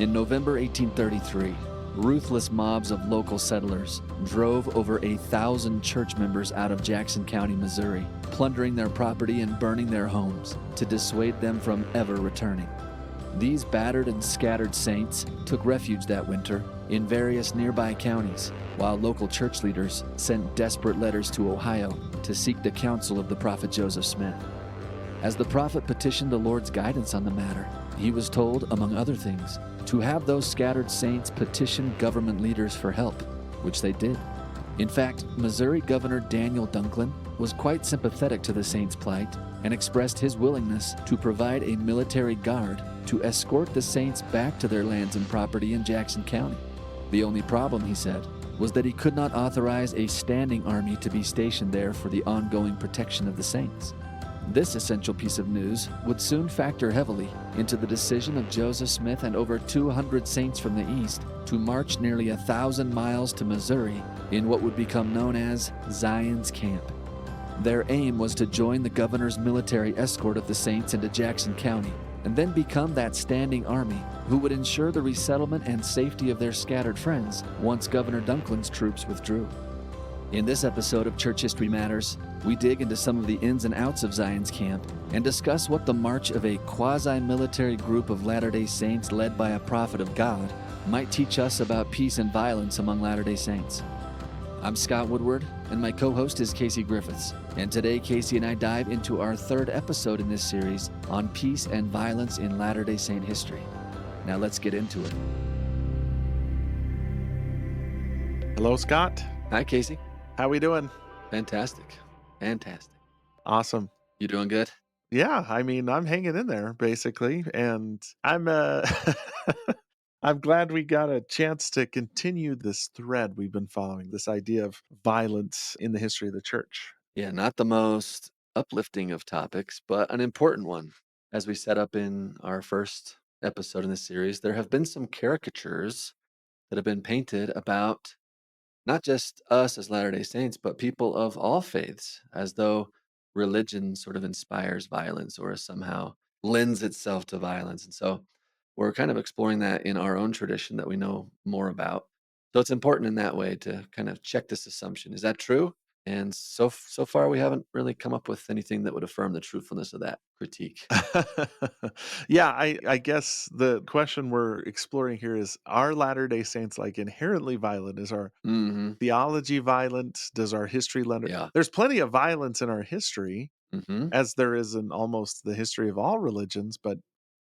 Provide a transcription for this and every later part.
In November 1833, ruthless mobs of local settlers drove over 1,000 church members out of Jackson County, Missouri, plundering their property and burning their homes to dissuade them from ever returning. These battered and scattered saints took refuge that winter in various nearby counties, while local church leaders sent desperate letters to Ohio to seek the counsel of the prophet Joseph Smith. As the prophet petitioned the Lord's guidance on the matter, he was told, among other things, to have those scattered saints petition government leaders for help, which they did. In fact, Missouri Governor Daniel Dunklin was quite sympathetic to the saints' plight and expressed his willingness to provide a military guard to escort the saints back to their lands and property in Jackson County. The only problem, he said, was that he could not authorize a standing army to be stationed there for the ongoing protection of the saints. This essential piece of news would soon factor heavily into the decision of Joseph Smith and over 200 saints from the east to march nearly 1,000 miles to Missouri in what would become known as Zion's Camp. Their aim was to join the governor's military escort of the saints into Jackson County and then become that standing army who would ensure the resettlement and safety of their scattered friends once Governor Dunklin's troops withdrew. In this episode of Church History Matters, we dig into some of the ins and outs of Zion's Camp and discuss what the march of a quasi-military group of Latter-day Saints led by a prophet of God might teach us about peace and violence among Latter-day Saints. I'm Scott Woodward, and my co-host is Casey Griffiths. And today, Casey and I dive into our third episode in this series on peace and violence in Latter-day Saint history. Now let's get into it. Hello, Scott. Hi, Casey. How we doing? Fantastic. Awesome. You doing good? Yeah, I mean, I'm hanging in there, basically, and I'm I'm glad we got a chance to continue this thread we've been following, this idea of violence in the history of the church. Yeah, not the most uplifting of topics, but an important one. As we set up in our first episode in this series, there have been some caricatures that have been painted about not just us as Latter-day Saints, but people of all faiths, as though religion sort of inspires violence or somehow lends itself to violence. And so we're kind of exploring that in our own tradition that we know more about. So it's important in that way to kind of check this assumption. Is that true? And so far, we haven't really come up with anything that would affirm the truthfulness of that critique. Yeah, I guess the question we're exploring here is, are Latter-day Saints like inherently violent? Is our Mm-hmm. theology violent? Does our history lend it? Yeah. There's plenty of violence in our history, Mm-hmm. as there is in almost the history of all religions, but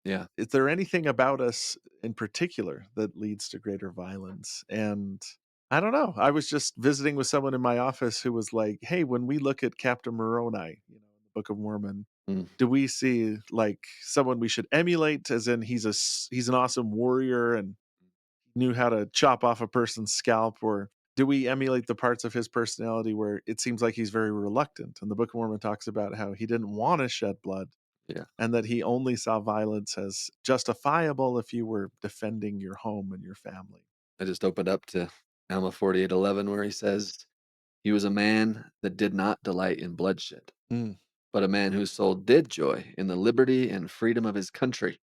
Yeah. is there anything about us in particular that leads to greater violence? And I don't know. I was just visiting with someone in my office who was like, "Hey, when we look at Captain Moroni, in the Book of Mormon, Mm. do we see like someone we should emulate? As in, he's an awesome warrior and knew how to chop off a person's scalp, or do we emulate the parts of his personality where it seems like he's very reluctant?" And the Book of Mormon talks about how he didn't want to shed blood, Yeah. and that he only saw violence as justifiable if you were defending your home and your family. I just opened up to Alma 48:11, where he says, "He was a man that did not delight in bloodshed, Mm. but a man whose soul did joy in the liberty and freedom of his country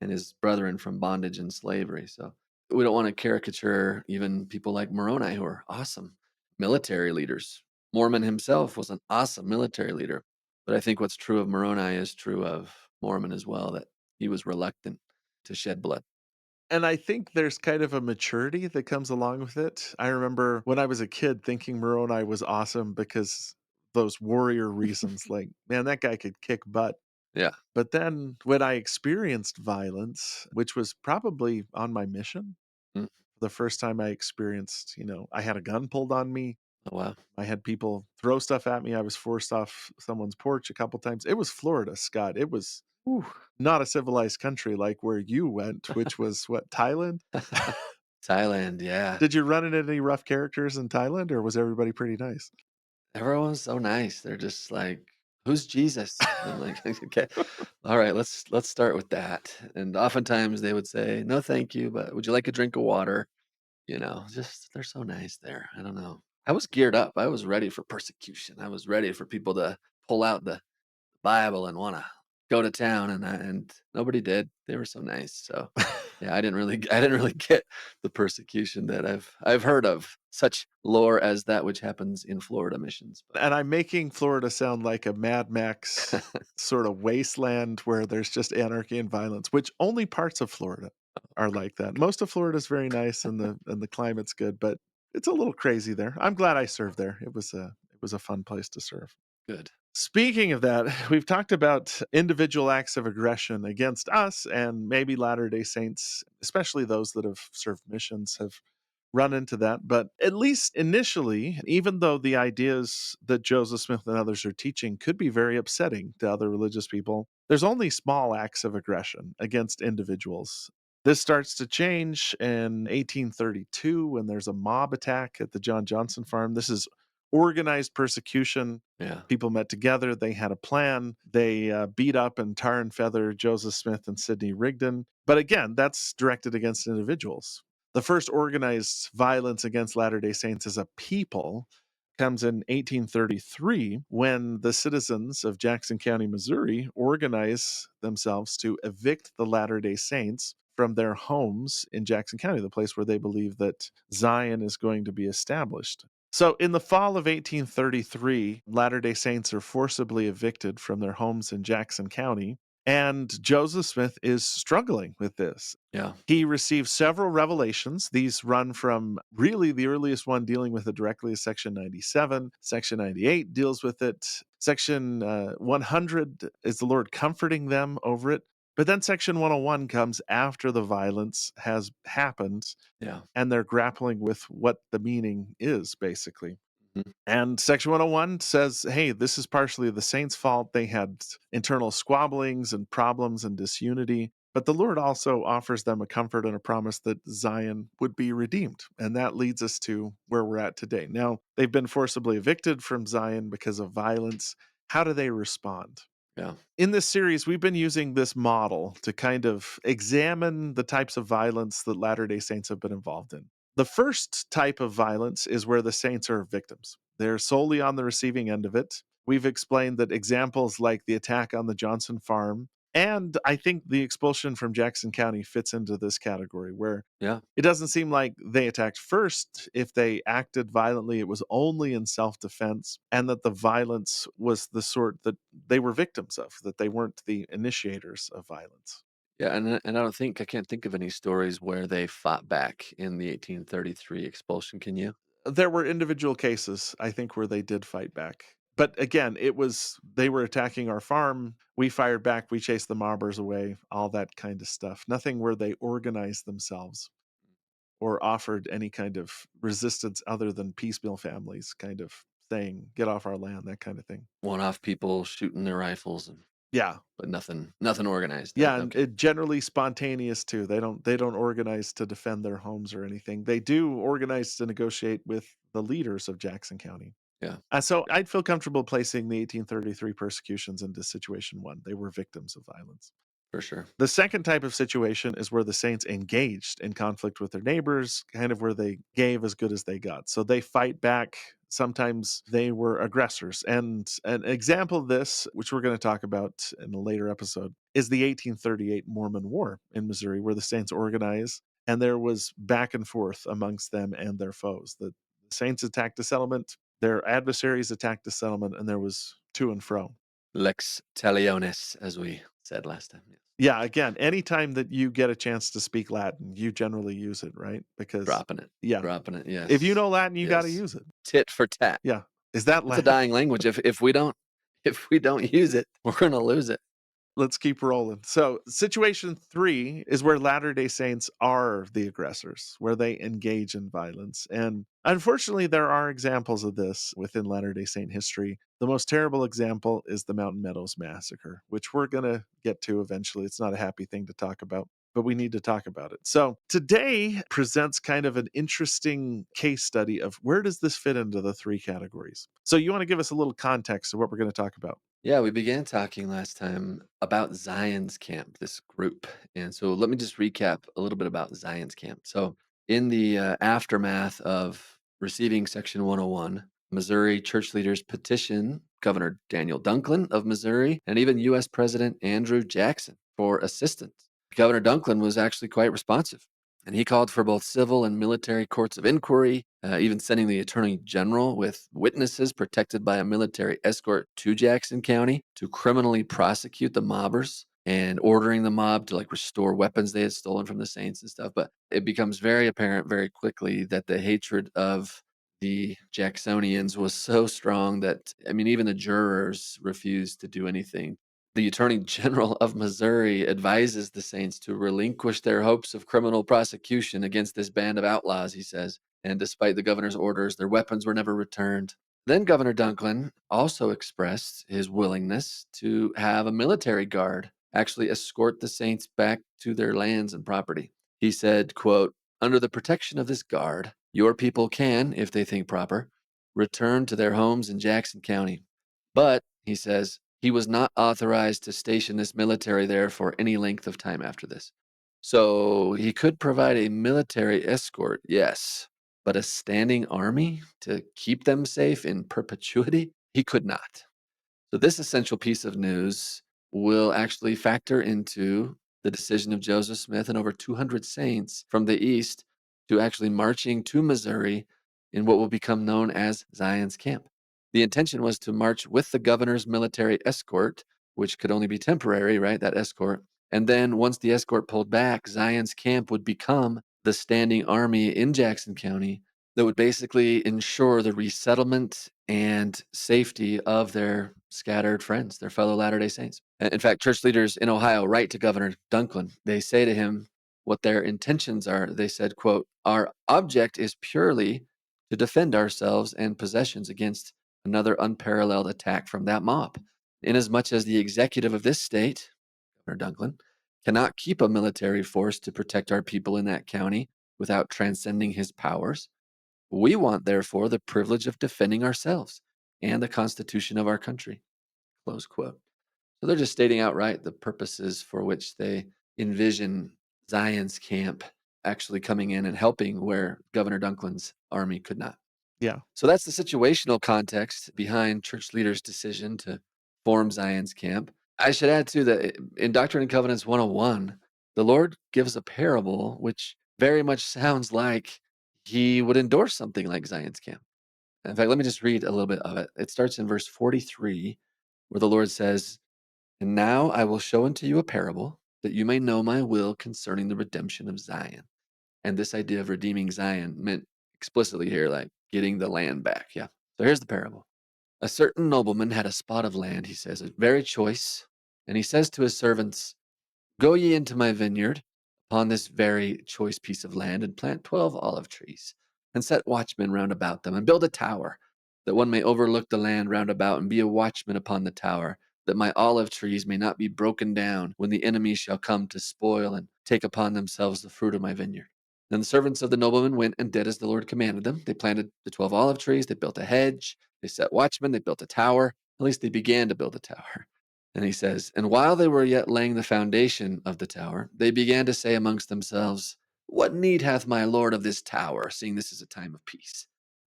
and his brethren from bondage and slavery." So we don't want to caricature even people like Moroni, who are awesome military leaders. Mormon himself was an awesome military leader. But I think what's true of Moroni is true of Mormon as well, that he was reluctant to shed blood. And I think there's kind of a maturity that comes along with it. I remember when I was a kid thinking Moroni was awesome because those warrior reasons, like, man, that guy could kick butt. Yeah. But then when I experienced violence, which was probably on my mission, Mm. the first time I experienced, I had a gun pulled on me. Oh, wow. I had people throw stuff at me. I was forced off someone's porch a couple times. It was Florida, Scott. It was Whew. not a civilized country like where you went, which was what, Thailand? Thailand, yeah. Did you run into any rough characters in Thailand, or was everybody pretty nice? Everyone's so nice. They're just like, "Who's Jesus?" I'm like, "Okay, all right, let's start with that." And oftentimes they would say, "No, thank you, but would you like a drink of water?" Just they're so nice there. I don't know. I was geared up. I was ready for persecution. I was ready for people to pull out the Bible and want to go to town, and nobody did. They were so nice. So Yeah, I didn't really get the persecution that I've heard of. Such lore as that which happens in Florida missions. And I'm making Florida sound like a Mad Max sort of wasteland where there's just anarchy and violence, which only parts of Florida are like that. Most of Florida is very nice and the climate's good, but it's a little crazy there. I'm glad I served there. It was a fun place to serve. Good. Speaking of that, we've talked about individual acts of aggression against us, and maybe Latter day Saints, especially those that have served missions, have run into that. But at least initially, even though the ideas that Joseph Smith and others are teaching could be very upsetting to other religious people, there's only small acts of aggression against individuals. This starts to change in 1832 when there's a mob attack at the John Johnson farm. This is organized persecution. Yeah. People met together. They had a plan. They beat up and tar and feather Joseph Smith and Sidney Rigdon. But again, that's directed against individuals. The first organized violence against Latter day Saints as a people comes in 1833 when the citizens of Jackson County, Missouri, organize themselves to evict the Latter day Saints from their homes in Jackson County, the place where they believe that Zion is going to be established. So, in the fall of 1833, Latter day Saints are forcibly evicted from their homes in Jackson County, and Joseph Smith is struggling with this. Yeah. He received several revelations. These run from really the earliest one dealing with it directly is Section 97. Section 98 deals with it. Section 100 is the Lord comforting them over it. But then Section 101 comes after the violence has happened Yeah. and they're grappling with what the meaning is, basically. Mhm. And Section 101 says, hey, this is partially the saints' fault. They had internal squabblings and problems and disunity. But the Lord also offers them a comfort and a promise that Zion would be redeemed. And that leads us to where we're at today. Now, they've been forcibly evicted from Zion because of violence. How do they respond? Yeah. In this series, we've been using this model to kind of examine the types of violence that Latter day Saints have been involved in. The first type of violence is where the saints are victims. They're solely on the receiving end of it. We've explained that examples like the attack on the Johnson farm, and I think the expulsion from Jackson County fits into this category where Yeah. it doesn't seem like they attacked first. If they acted violently, it was only in self defense, and that the violence was the sort that they were victims of, that they weren't the initiators of violence. Yeah. And I can't think of any stories where they fought back in the 1833 expulsion. Can you? There were individual cases, I think, where they did fight back. But again, it was they were attacking our farm. We fired back. We chased the mobbers away, all that kind of stuff. Nothing where they organized themselves or offered any kind of resistance other than piecemeal families kind of saying, get off our land, that kind of thing. One-off people shooting their rifles, Yeah. but nothing organized. Yeah, and Okay. it generally spontaneous too. They don't organize to defend their homes or anything. They do organize to negotiate with the leaders of Jackson County. Yeah. So I'd feel comfortable placing the 1833 persecutions into situation one. They were victims of violence. For sure. The second type of situation is where the saints engaged in conflict with their neighbors, kind of where they gave as good as they got. So they fight back. Sometimes they were aggressors. And an example of this, which we're going to talk about in a later episode, is the 1838 Mormon War in Missouri, where the saints organized and there was back and forth amongst them and their foes. The saints attacked a settlement, their adversaries attacked the settlement, and there was to and fro. Lex talionis, as we said last time. Yes. Yeah, again, anytime that you get a chance to speak Latin, you generally use it, right? Because Dropping it. yeah, Dropping it. if you Yes. know Latin, you got to Yes. use it. Tit for tat. Yeah. Is that It's a Latin? dying language. If we don't use it, we're gonna lose it. Let's keep rolling. So, situation 3 is where Latter-day Saints are the aggressors, where they engage in violence. And unfortunately, there are examples of this within Latter-day Saint history. The most terrible example is the Mountain Meadows Massacre, which we're going to get to eventually. It's not a happy thing to talk about, but we need to talk about it. So, today presents kind of an interesting case study of where does this fit into the 3 categories. So, you want to give us a little context of what we're going to talk about? Yeah, we began talking last time about Zion's Camp, this group. And so let me just recap a little bit about Zion's Camp. So, in the aftermath of receiving Section 101, Missouri church leaders petitioned Governor Daniel Dunklin of Missouri and even U.S. President Andrew Jackson for assistance Governor Dunklin was actually quite responsive, and he called for both civil and military courts of inquiry, even sending the attorney general with witnesses protected by a military escort to Jackson County to criminally prosecute the mobbers and ordering the mob to restore weapons they had stolen from the saints and stuff. But it becomes very apparent very quickly that the hatred of the Jacksonians was so strong that, I mean, even the jurors refused to do anything. The Attorney General of Missouri advises the Saints to relinquish their hopes of criminal prosecution against this band of outlaws, he says. And despite the governor's orders, their weapons were never returned. Then Governor Dunklin also expressed his willingness to have a military guard actually escort the Saints back to their lands and property. He said, quote, "Under the protection of this guard, your people can, if they think proper, return to their homes in Jackson County. But," he says, "he was not authorized to station this military there for any length of time after this." So he could provide a military escort, yes, but a standing army to keep them safe in perpetuity, he could not. So this essential piece of news will actually factor into the decision of Joseph Smith and over 200 saints from the east to actually marching to Missouri in what will become known as Zion's Camp. The intention was to march with the governor's military escort, which could only be temporary, right? That escort. And then once the escort pulled back, Zion's Camp would become the standing army in Jackson County that would basically ensure the resettlement and safety of their scattered friends, their fellow Latter-day Saints. In fact, church leaders in Ohio write to Governor Dunklin. They say to him what their intentions are. They said, quote, "Our object is purely to defend ourselves and possessions against another unparalleled attack from that mob. Inasmuch as the executive of this state," Governor Dunklin, "cannot keep a military force to protect our people in that county without transcending his powers, we want, therefore, the privilege of defending ourselves and the Constitution of our country." Close quote. So they're just stating outright the purposes for which they envision Zion's camp actually coming in and helping where Governor Dunklin's army could not. Yeah. So that's the situational context behind church leaders' decision to form Zion's camp. I should add, too, that in Doctrine and Covenants 101, the Lord gives a parable which very much sounds like he would endorse something like Zion's camp. In fact, let me just read a little bit of it. It starts in verse 43, where the Lord says, "And now I will show unto you a parable, that you may know my will concerning the redemption of Zion." And this idea of redeeming Zion meant explicitly here, like getting the land back. Yeah. So here's the parable. A certain nobleman had a spot of land, he says, very choice. And he says to his servants, "Go ye into my vineyard upon this very choice piece of land, and plant 12 olive trees, and set watchmen round about them, and build a tower, that one may overlook the land round about, and be a watchman upon the tower, that my olive trees may not be broken down when the enemy shall come to spoil and take upon themselves the fruit of my vineyard." Then the servants of the nobleman went and did as the Lord commanded them. They planted the 12 olive trees, they built a hedge, they set watchmen, they built a tower. At least they began to build a tower. And he says, "And while they were yet laying the foundation of the tower, they began to say amongst themselves, What need hath my Lord of this tower, seeing this is a time of peace?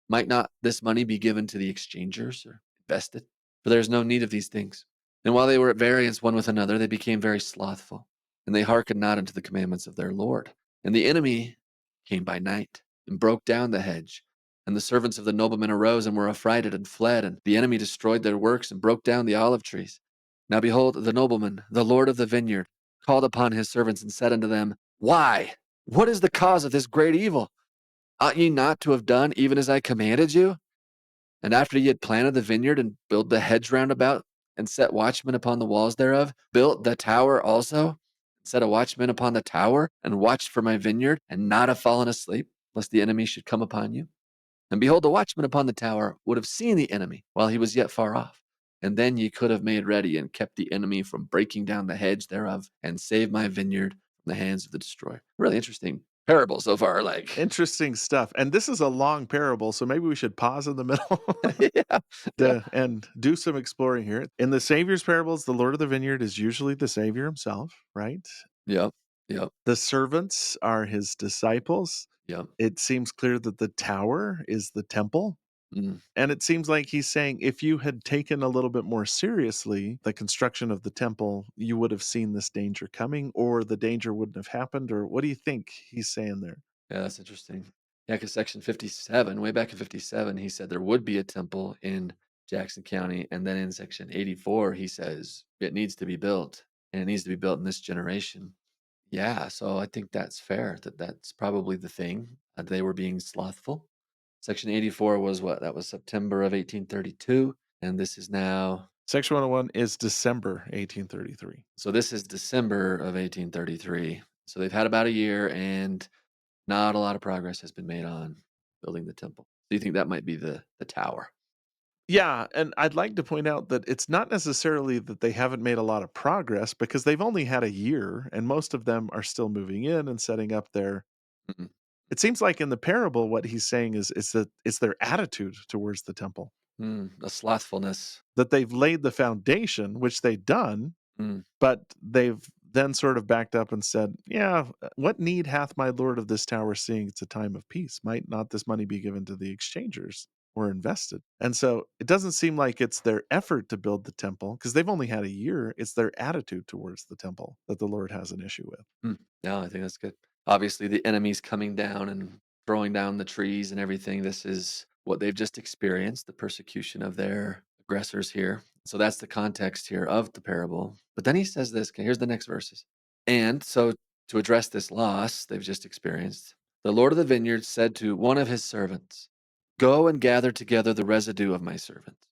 Might not this money be given to the exchangers or invested? For there is no need of these things." And while they were at variance one with another, they became very slothful, and they hearkened not unto the commandments of their Lord. And the enemy came by night and broke down the hedge. And the servants of the nobleman arose and were affrighted and fled, and the enemy destroyed their works and broke down the olive trees. Now behold, the nobleman, the lord of the vineyard, called upon his servants and said unto them, "Why? What is the cause of this great evil? Ought ye not to have done even as I commanded you? And after ye had planted the vineyard and built the hedge round about, and set watchmen upon the walls thereof, built the tower also, set a watchman upon the tower, and watched for my vineyard, and not have fallen asleep, lest the enemy should come upon you? And behold, the watchman upon the tower would have seen the enemy while he was yet far off. And then ye could have made ready and kept the enemy from breaking down the hedge thereof, and saved my vineyard from the hands of the destroyer." Really interesting parable so far. Interesting stuff. And this is a long parable, so maybe we should pause in the middle Yeah, yeah, and do some exploring here. In the Savior's parables, the Lord of the vineyard is usually the Savior himself, right? yep, yep, The servants are his disciples. yep. It seems clear that the tower is the temple. Mm, And it seems like he's saying if you had taken a little bit more seriously the construction of the temple, you would have seen this danger coming, or the danger wouldn't have happened. Or what do you think he's saying there? yeah, that's interesting. Yeah, because Section 57, way back in 57, he said there would be a temple in Jackson County. And then in Section 84, he says it needs to be built and it needs to be built in this generation. Yeah, so I think that's fair that that's probably the thing. They were being slothful. Section 84 was what? That was September of 1832. And this is now, Section 101 is December 1833. so this is December of 1833. So they've had about a year and not a lot of progress has been made on building the temple. Do you think that might be the tower? Yeah, and I'd like to point out that it's not necessarily that they haven't made a lot of progress because they've only had a year and most of them are still moving in and setting up their. Mm-mm. It seems like in the parable what he's saying is that it's their attitude towards the temple. The slothfulness. That they've laid the foundation, which they've done, Mm, but they've then sort of backed up and said, "Yeah, what need hath my lord of this tower, seeing it's a time of peace? Might not this money be given to the exchangers or invested?" And so it doesn't seem like it's their effort to build the temple because they've only had a year. It's their attitude towards the temple that the Lord has an issue with. no, I think that's good. Obviously, the enemy's coming down and throwing down the trees and everything. This is what they've just experienced, the persecution of their aggressors here. So that's the context here of the parable. But then he says this. Okay, here's the next verses. And so to address this loss they've just experienced, the Lord of the vineyard said to one of his servants, "Go and gather together the residue of my servants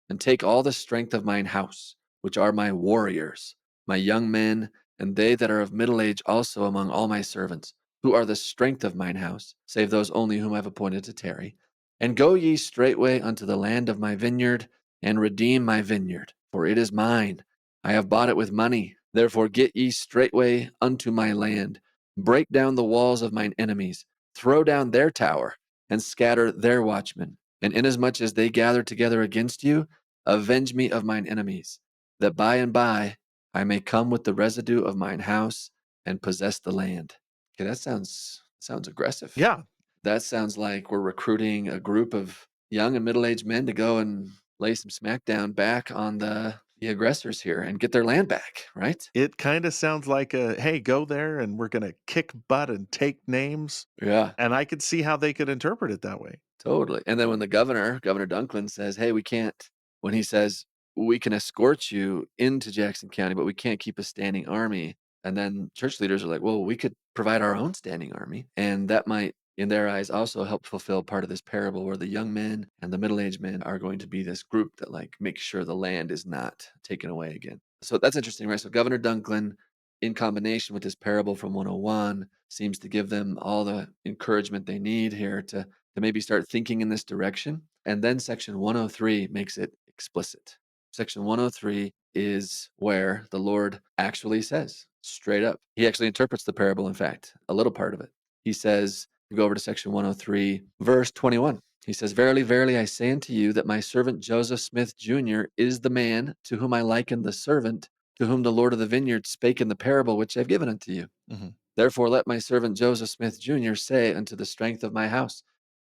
and take all the strength of mine house, which are my warriors, my young men, and they that are of middle age also among all my servants, who are the strength of mine house, save those only whom I have appointed to tarry. And go ye straightway unto the land of my vineyard, and redeem my vineyard, for it is mine. I have bought it with money. Therefore get ye straightway unto my land, break down the walls of mine enemies, throw down their tower, and scatter their watchmen. And inasmuch as they gather together against you, avenge me of mine enemies, that by and by I may come with the residue of mine house and possess the land." Okay, that sounds aggressive. Yeah, That sounds like we're recruiting a group of young and middle-aged men to go and lay some smackdown back on the aggressors here and get their land back, right? it kind of sounds like a, "Hey, go there and we're going to kick butt and take names." Yeah. And I could see how they could interpret it that way. Totally. And then when the Governor Dunklin says, "Hey, we can't," when he says, "We can escort you into Jackson County, but we can't keep a standing army." And then church leaders are like, "Well, we could provide our own standing army." And that might, in their eyes, also help fulfill part of this parable where the young men and the middle-aged men are going to be this group that like makes sure the land is not taken away again. So that's interesting, right? So Governor Dunklin, in combination with this parable from 101, seems to give them all the encouragement they need here to maybe start thinking in this direction. And then section 103 makes it explicit. Section 103 is where the Lord actually says straight up. He actually interprets the parable, in fact, a little part of it. He says, we go over to section 103, verse 21. He says, "Verily, verily, I say unto you that my servant Joseph Smith Jr. is the man to whom I liken the servant to whom the Lord of the vineyard spake in the parable which I have given unto you. Mhm. Therefore, let my servant Joseph Smith Jr. say unto the strength of my house,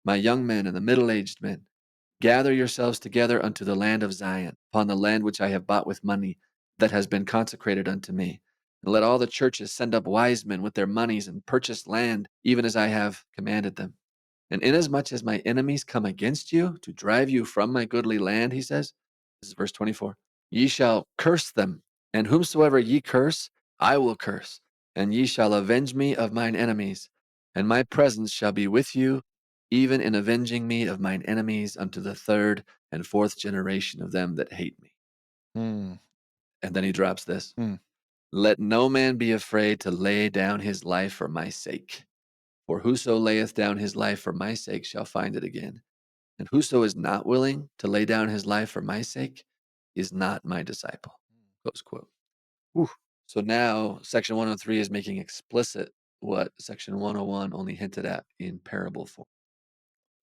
my young men and the middle aged men, gather yourselves together unto the land of Zion, upon the land which I have bought with money, that has been consecrated unto me. And let all the churches send up wise men with their monies and purchase land, even as I have commanded them. And inasmuch as my enemies come against you to drive you from my goodly land," he says, this is verse 24, "ye shall curse them, and whomsoever ye curse, I will curse, and ye shall avenge me of mine enemies, and my presence shall be with you, even in avenging me of mine enemies unto the third and fourth generation of them that hate me." Mm, And then he drops this, mm. "Let no man be afraid to lay down his life for my sake. For whoso layeth down his life for my sake shall find it again. And whoso is not willing to lay down his life for my sake is not my disciple." Close quote. Whew. So now section 103 is making explicit what section 101 only hinted at in parable form.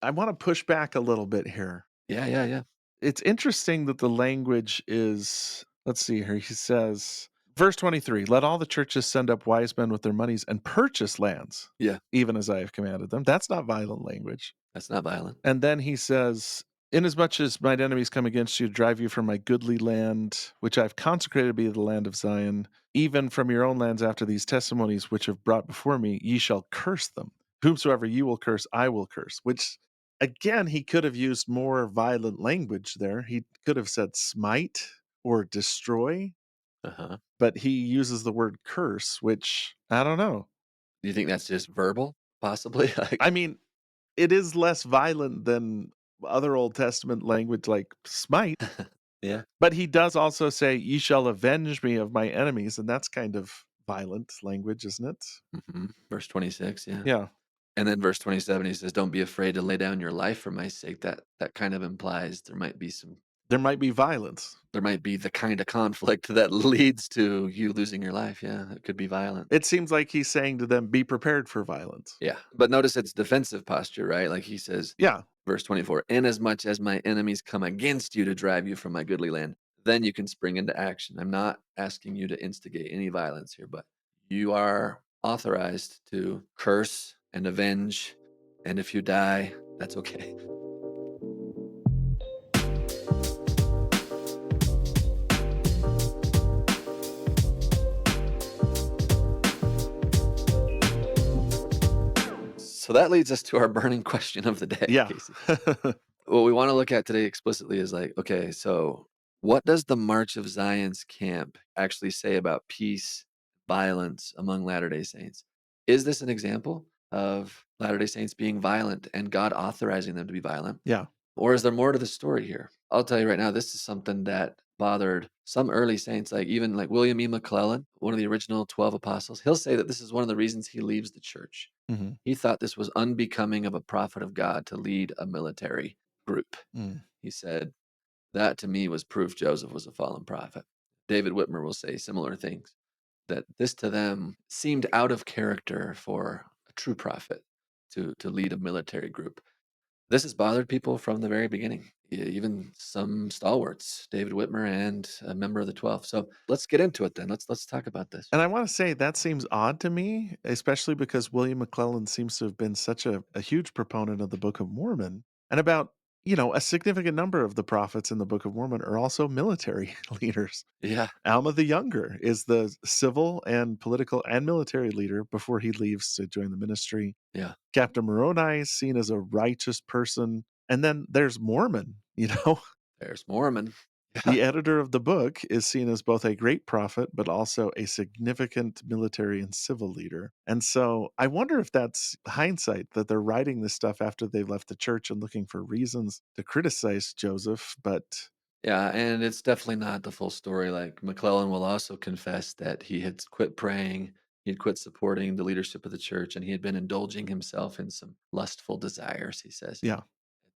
I want to push back a little bit here. Yeah, yeah, yeah. It's interesting that the language is, let's see here. He says, verse 23, "Let all the churches send up wise men with their monies and purchase lands, Yeah, even as I have commanded them." That's not violent language. that's not violent. And then he says, Inasmuch as mine enemies come against you to drive you from my goodly land, which I've consecrated to be the land of Zion, even from your own lands after these testimonies which have brought before me, ye shall curse them. Whomsoever you will curse, I will curse. Which, again, he could have used more violent language there. He could have said smite or destroy, Uh-huh. but he uses the word curse, which I don't know. Do you think that's just verbal, possibly? Like, I mean, it is less violent than other Old Testament language like smite. yeah. But he does also say, "Ye shall avenge me of my enemies," and that's kind of violent language, isn't it? Verse 26, yeah. Yeah. And then verse 27, he says, "Don't be afraid to lay down your life for my sake." That kind of implies There might be violence. there might be the kind of conflict that leads to you losing your life. Yeah, it could be violent. It seems like he's saying to them, "Be prepared for violence." Yeah. But notice it's defensive posture, right? Like he says, Yeah. verse 24, "Inasmuch as my enemies come against you to drive you from my goodly land, then you can spring into action." I'm not asking you to instigate any violence here, but you are authorized to curse and avenge. And if you die, that's okay. So that leads us to our burning question of the day, Yeah. Casey. What we want to look at today explicitly is like, okay, so what does the March of Zion's camp actually say about peace, violence among Latter day Saints? Is this an example of Latter day Saints being violent and God authorizing them to be violent? Yeah. Or is there more to the story here? I'll tell you right now, this is something that bothered some early saints, like even like William E. McClellan, one of the original 12 apostles. He'll say that this is one of the reasons he leaves the church. Mhm. He thought this was unbecoming of a prophet of God to lead a military group. Mm. He said, that to me was proof Joseph was a fallen prophet. David Whitmer will say similar things, that this to them seemed out of character for a true prophet to lead a military group. This has bothered people from the very beginning, even some stalwarts, David Whitmer and a member of the 12. So let's get into it then. Let's talk about this. And I wanna say that seems odd to me, especially because William McClellan seems to have been such a huge proponent of the Book of Mormon, and about, a significant number of the prophets in the Book of Mormon are also military leaders. Yeah, Alma the Younger is the civil and political and military leader before he leaves to join the ministry. yeah. Captain Moroni is seen as a righteous person. And then there's Mormon. There's Mormon. Yeah, The editor of the book is seen as both a great prophet, but also a significant military and civil leader. And so I wonder if that's hindsight that they're writing this stuff after they've left the church and looking for reasons to criticize Joseph. But yeah, and it's definitely not the full story. Like McClellan will also confess that he had quit praying, he had quit supporting the leadership of the church, and he had been indulging himself in some lustful desires, he says. yeah.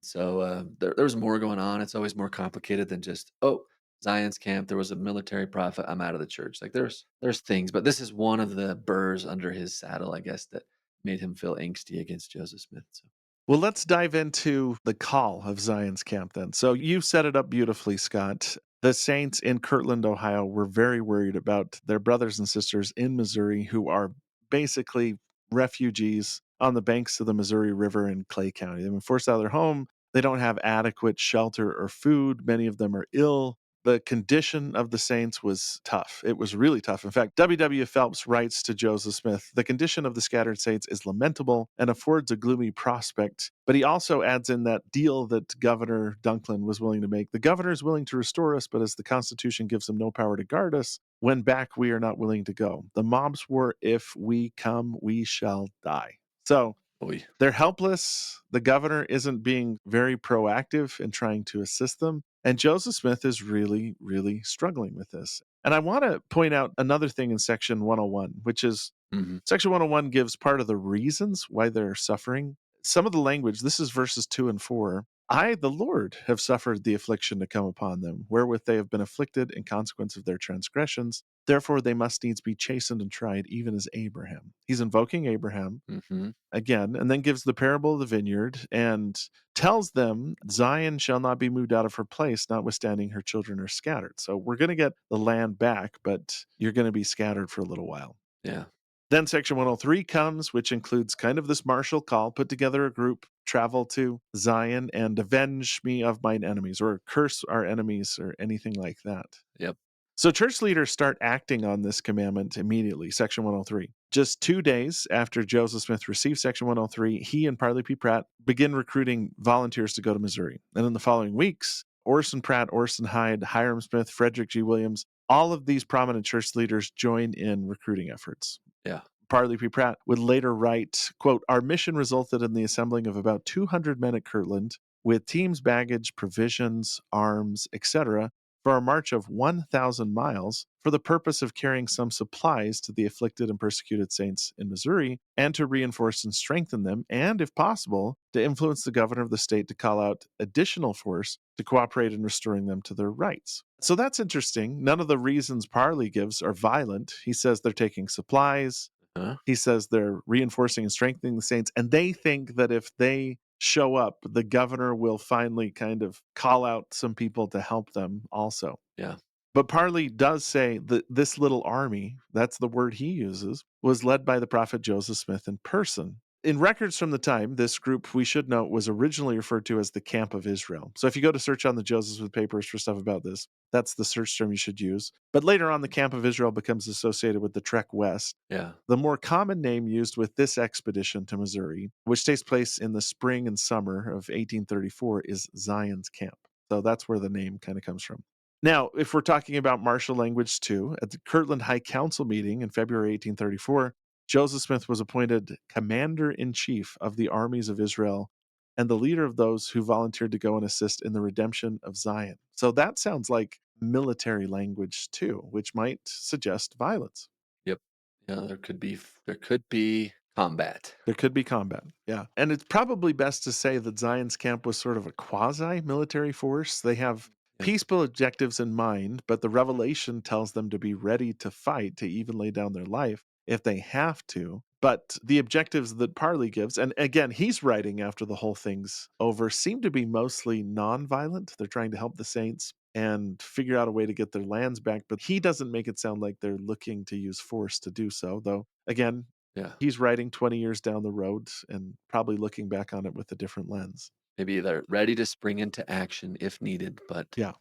So there's more going on. It's always more complicated than just, oh, Zion's camp. There was a military prophet. I'm out of the church. Like there's things, but this is one of the burrs under his saddle, I guess, that made him feel angsty against Joseph Smith. So Well, let's dive into the call of Zion's camp then. So you set it up beautifully, Scott. The Saints in Kirtland, Ohio were very worried about their brothers and sisters in Missouri who are basically refugees on the banks of the Missouri River in Clay County. They've been forced out of their home. They don't have adequate shelter or food. Many of them are ill. The condition of the Saints was tough. It was really tough. In fact, W. Phelps writes to Joseph Smith, "The condition of the scattered Saints is lamentable and affords a gloomy prospect." But he also adds in that deal that Governor Dunklin was willing to make. "The governor is willing to restore us, but as the Constitution gives him no power to guard us, when back we are not willing to go. The mobs were, if we come, we shall die." So boy, they're helpless. The governor isn't being very proactive in trying to assist them. And Joseph Smith is really, really struggling with this. And I want to point out another thing in section 101, which is hmm section 101 gives part of the reasons why they're suffering. Some of the language, this is verses 2 and 4. "I, the Lord, have suffered the affliction to come upon them, wherewith they have been afflicted in consequence of their transgressions. Therefore, they must needs be chastened and tried, even as Abraham." He's invoking Abraham hmm again, and then gives the parable of the vineyard and tells them Zion shall not be moved out of her place, notwithstanding her children are scattered. So we're going to get the land back, but you're going to be scattered for a little while. yeah. Then Section 103 comes, which includes kind of this martial call, put together a group, travel to Zion and avenge me of mine enemies, or curse our enemies, or anything like that. Yep. So church leaders start acting on this commandment immediately, Section 103. Just 2 days after Joseph Smith received Section 103, he and Parley P. Pratt begin recruiting volunteers to go to Missouri. And in the following weeks, Orson Pratt, Orson Hyde, Hiram Smith, Frederick G. Williams, all of these prominent church leaders join in recruiting efforts. Yeah. Parley P. Pratt would later write, quote, "Our mission resulted in the assembling of about 200 men at Kirtland with teams, baggage, provisions, arms, etc., for a march of 1,000 miles for the purpose of carrying some supplies to the afflicted and persecuted saints in Missouri and to reinforce and strengthen them, and, if possible, to influence the governor of the state to call out additional force to cooperate in restoring them to their rights." So that's interesting. None of the reasons Parley gives are violent. He says they're taking supplies. Huh? He says they're reinforcing and strengthening the saints, and they think that if they show up, the governor will finally kind of call out some people to help them also. Yeah. But Parley does say that this little army, that's the word he uses, was led by the prophet Joseph Smith in person. In records from the time, this group, we should note, was originally referred to as the Camp of Israel. So if you go to search on the Joseph Smith papers for stuff about this, that's the search term you should use. But later on, the Camp of Israel becomes associated with the Trek West. Yeah. The more common name used with this expedition to Missouri, which takes place in the spring and summer of 1834, is Zion's Camp. So that's where the name kind of comes from. Now, if we're talking about martial language too, at the Kirtland High Council meeting in February 1834, Joseph Smith was appointed commander-in-chief of the armies of Israel and the leader of those who volunteered to go and assist in the redemption of Zion. So that sounds like military language too, which might suggest violence. Yep. Yeah, there could be combat. There could be combat, yeah. And it's probably best to say that Zion's camp was sort of a quasi-military force. They have Yeah. peaceful objectives in mind, but the revelation tells them to be ready to fight, to even lay down their life if they have to. But the objectives that Parley gives, and again, he's writing after the whole thing's over, seem to be mostly non-violent. They're trying to help the saints and figure out a way to get their lands back, but he doesn't make it sound like they're looking to use force to do so, though, again, Yeah. he's writing 20 years down the road and probably looking back on it with a different lens. Maybe they're ready to spring into action if needed, but Yeah.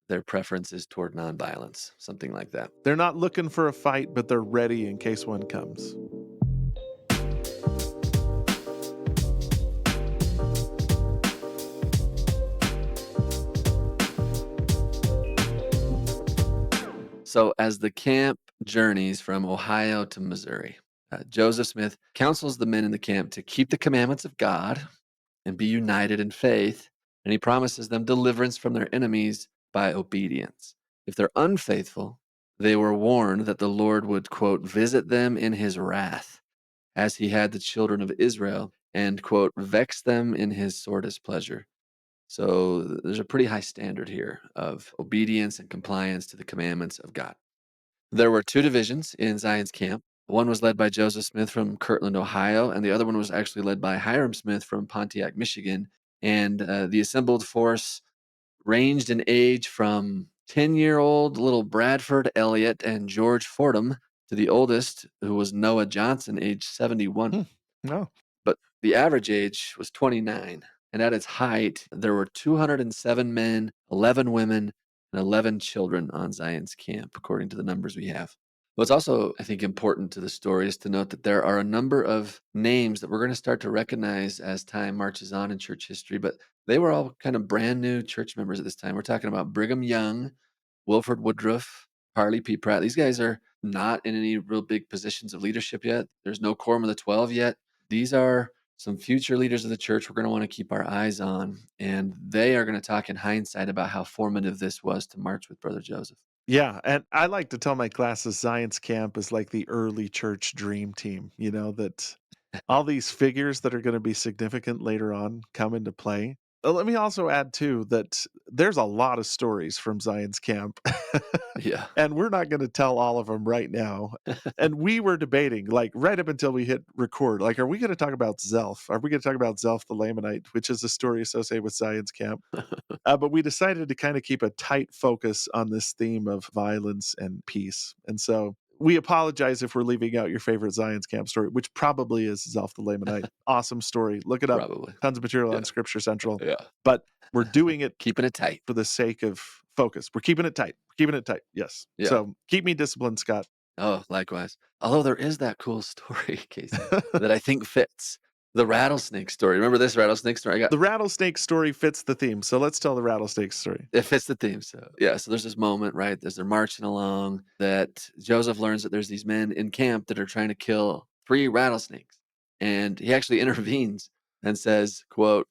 their preference is toward nonviolence, something like that. They're not looking for a fight, but they're ready in case one comes. So, as the camp journeys from Ohio to Missouri, Joseph Smith counsels the men in the camp to keep the commandments of God and be united in faith, and he promises them deliverance from their enemies by obedience. If they're unfaithful, they were warned that the Lord would, quote, visit them in his wrath, as he had the children of Israel, and, quote, vex them in his sore displeasure. So there's a pretty high standard here of obedience and compliance to the commandments of God. There were two divisions in Zion's camp. One was led by Joseph Smith from Kirtland, Ohio, and the other one was actually led by Hiram Smith from Pontiac, Michigan. And the assembled force ranged in age from 10-year-old little Bradford Elliott and George Fordham to the oldest, who was Noah Johnson, age 71. No. But the average age was 29. And at its height, there were 207 men, 11 women, and 11 children on Zion's camp, according to the numbers we have. What's also, I think, important to the story is to note that there are a number of names that we're going to start to recognize as time marches on in church history, but they were all kind of brand new church members at this time. We're talking about Brigham Young, Wilford Woodruff, Parley P. Pratt. These guys are not in any real big positions of leadership yet. There's no Quorum of the 12 yet. These are some future leaders of the church we're going to want to keep our eyes on, and they are going to talk in hindsight about how formative this was to march with Brother Joseph. Yeah, and I like to tell my classes Zion's camp is like the early church dream team, that all these figures that are going to be significant later on come into play. Let me also add too that there's a lot of stories from Zion's camp. Yeah. And we're not going to tell all of them right now. And we were debating, like right up until we hit record, like, are we going to talk about Zelph? Are we going to talk about Zelph the Lamanite, which is a story associated with Zion's camp? But we decided to kind of keep a tight focus on this theme of violence and peace. And so We apologize if we're leaving out your favorite Zion's Camp story, which probably is Zelph the Lamanite. Awesome story. Look it up. Probably. Tons of material Yeah. on Scripture Central. Yeah. But we're doing it Keeping it tight. for the sake of focus. We're keeping it tight. We're keeping it tight. Yes. Yeah. So keep me disciplined, Scott. Oh, likewise. Although there is that cool story, Casey, that I think fits. The rattlesnake story. Remember this rattlesnake story? The rattlesnake story fits the theme. So let's tell the rattlesnake story. It fits the theme. So yeah, so there's this moment, right, as they're marching along, that Joseph learns that there's these men in camp that are trying to kill 3 rattlesnakes. And he actually intervenes and says, quote,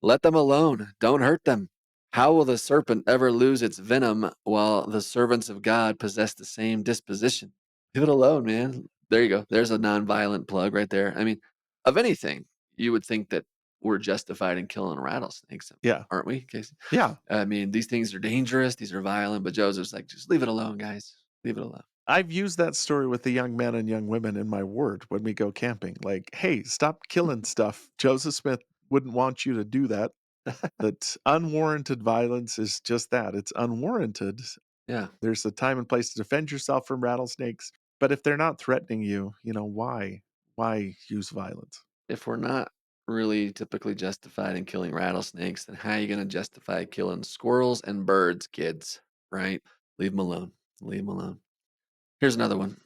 "Let them alone. Don't hurt them. How will the serpent ever lose its venom while the servants of God possess the same disposition? Leave it alone, man." There you go. There's a nonviolent plug right there. I mean, of anything, you would think that we're justified in killing rattlesnakes, Yeah. aren't we, Casey? Yeah. I mean, these things are dangerous. These are violent. But Joseph's like, just leave it alone, guys. Leave it alone. I've used that story with the young men and young women in my ward when we go camping. Like, hey, stop killing stuff. Joseph Smith wouldn't want you to do that. That unwarranted violence is just that. It's unwarranted. Yeah. There's a time and place to defend yourself from rattlesnakes. But if they're not threatening you, why? Why use violence? If we're not really typically justified in killing rattlesnakes, then how are you going to justify killing squirrels and birds, kids? Right? Leave them alone. Leave them alone. Here's another one.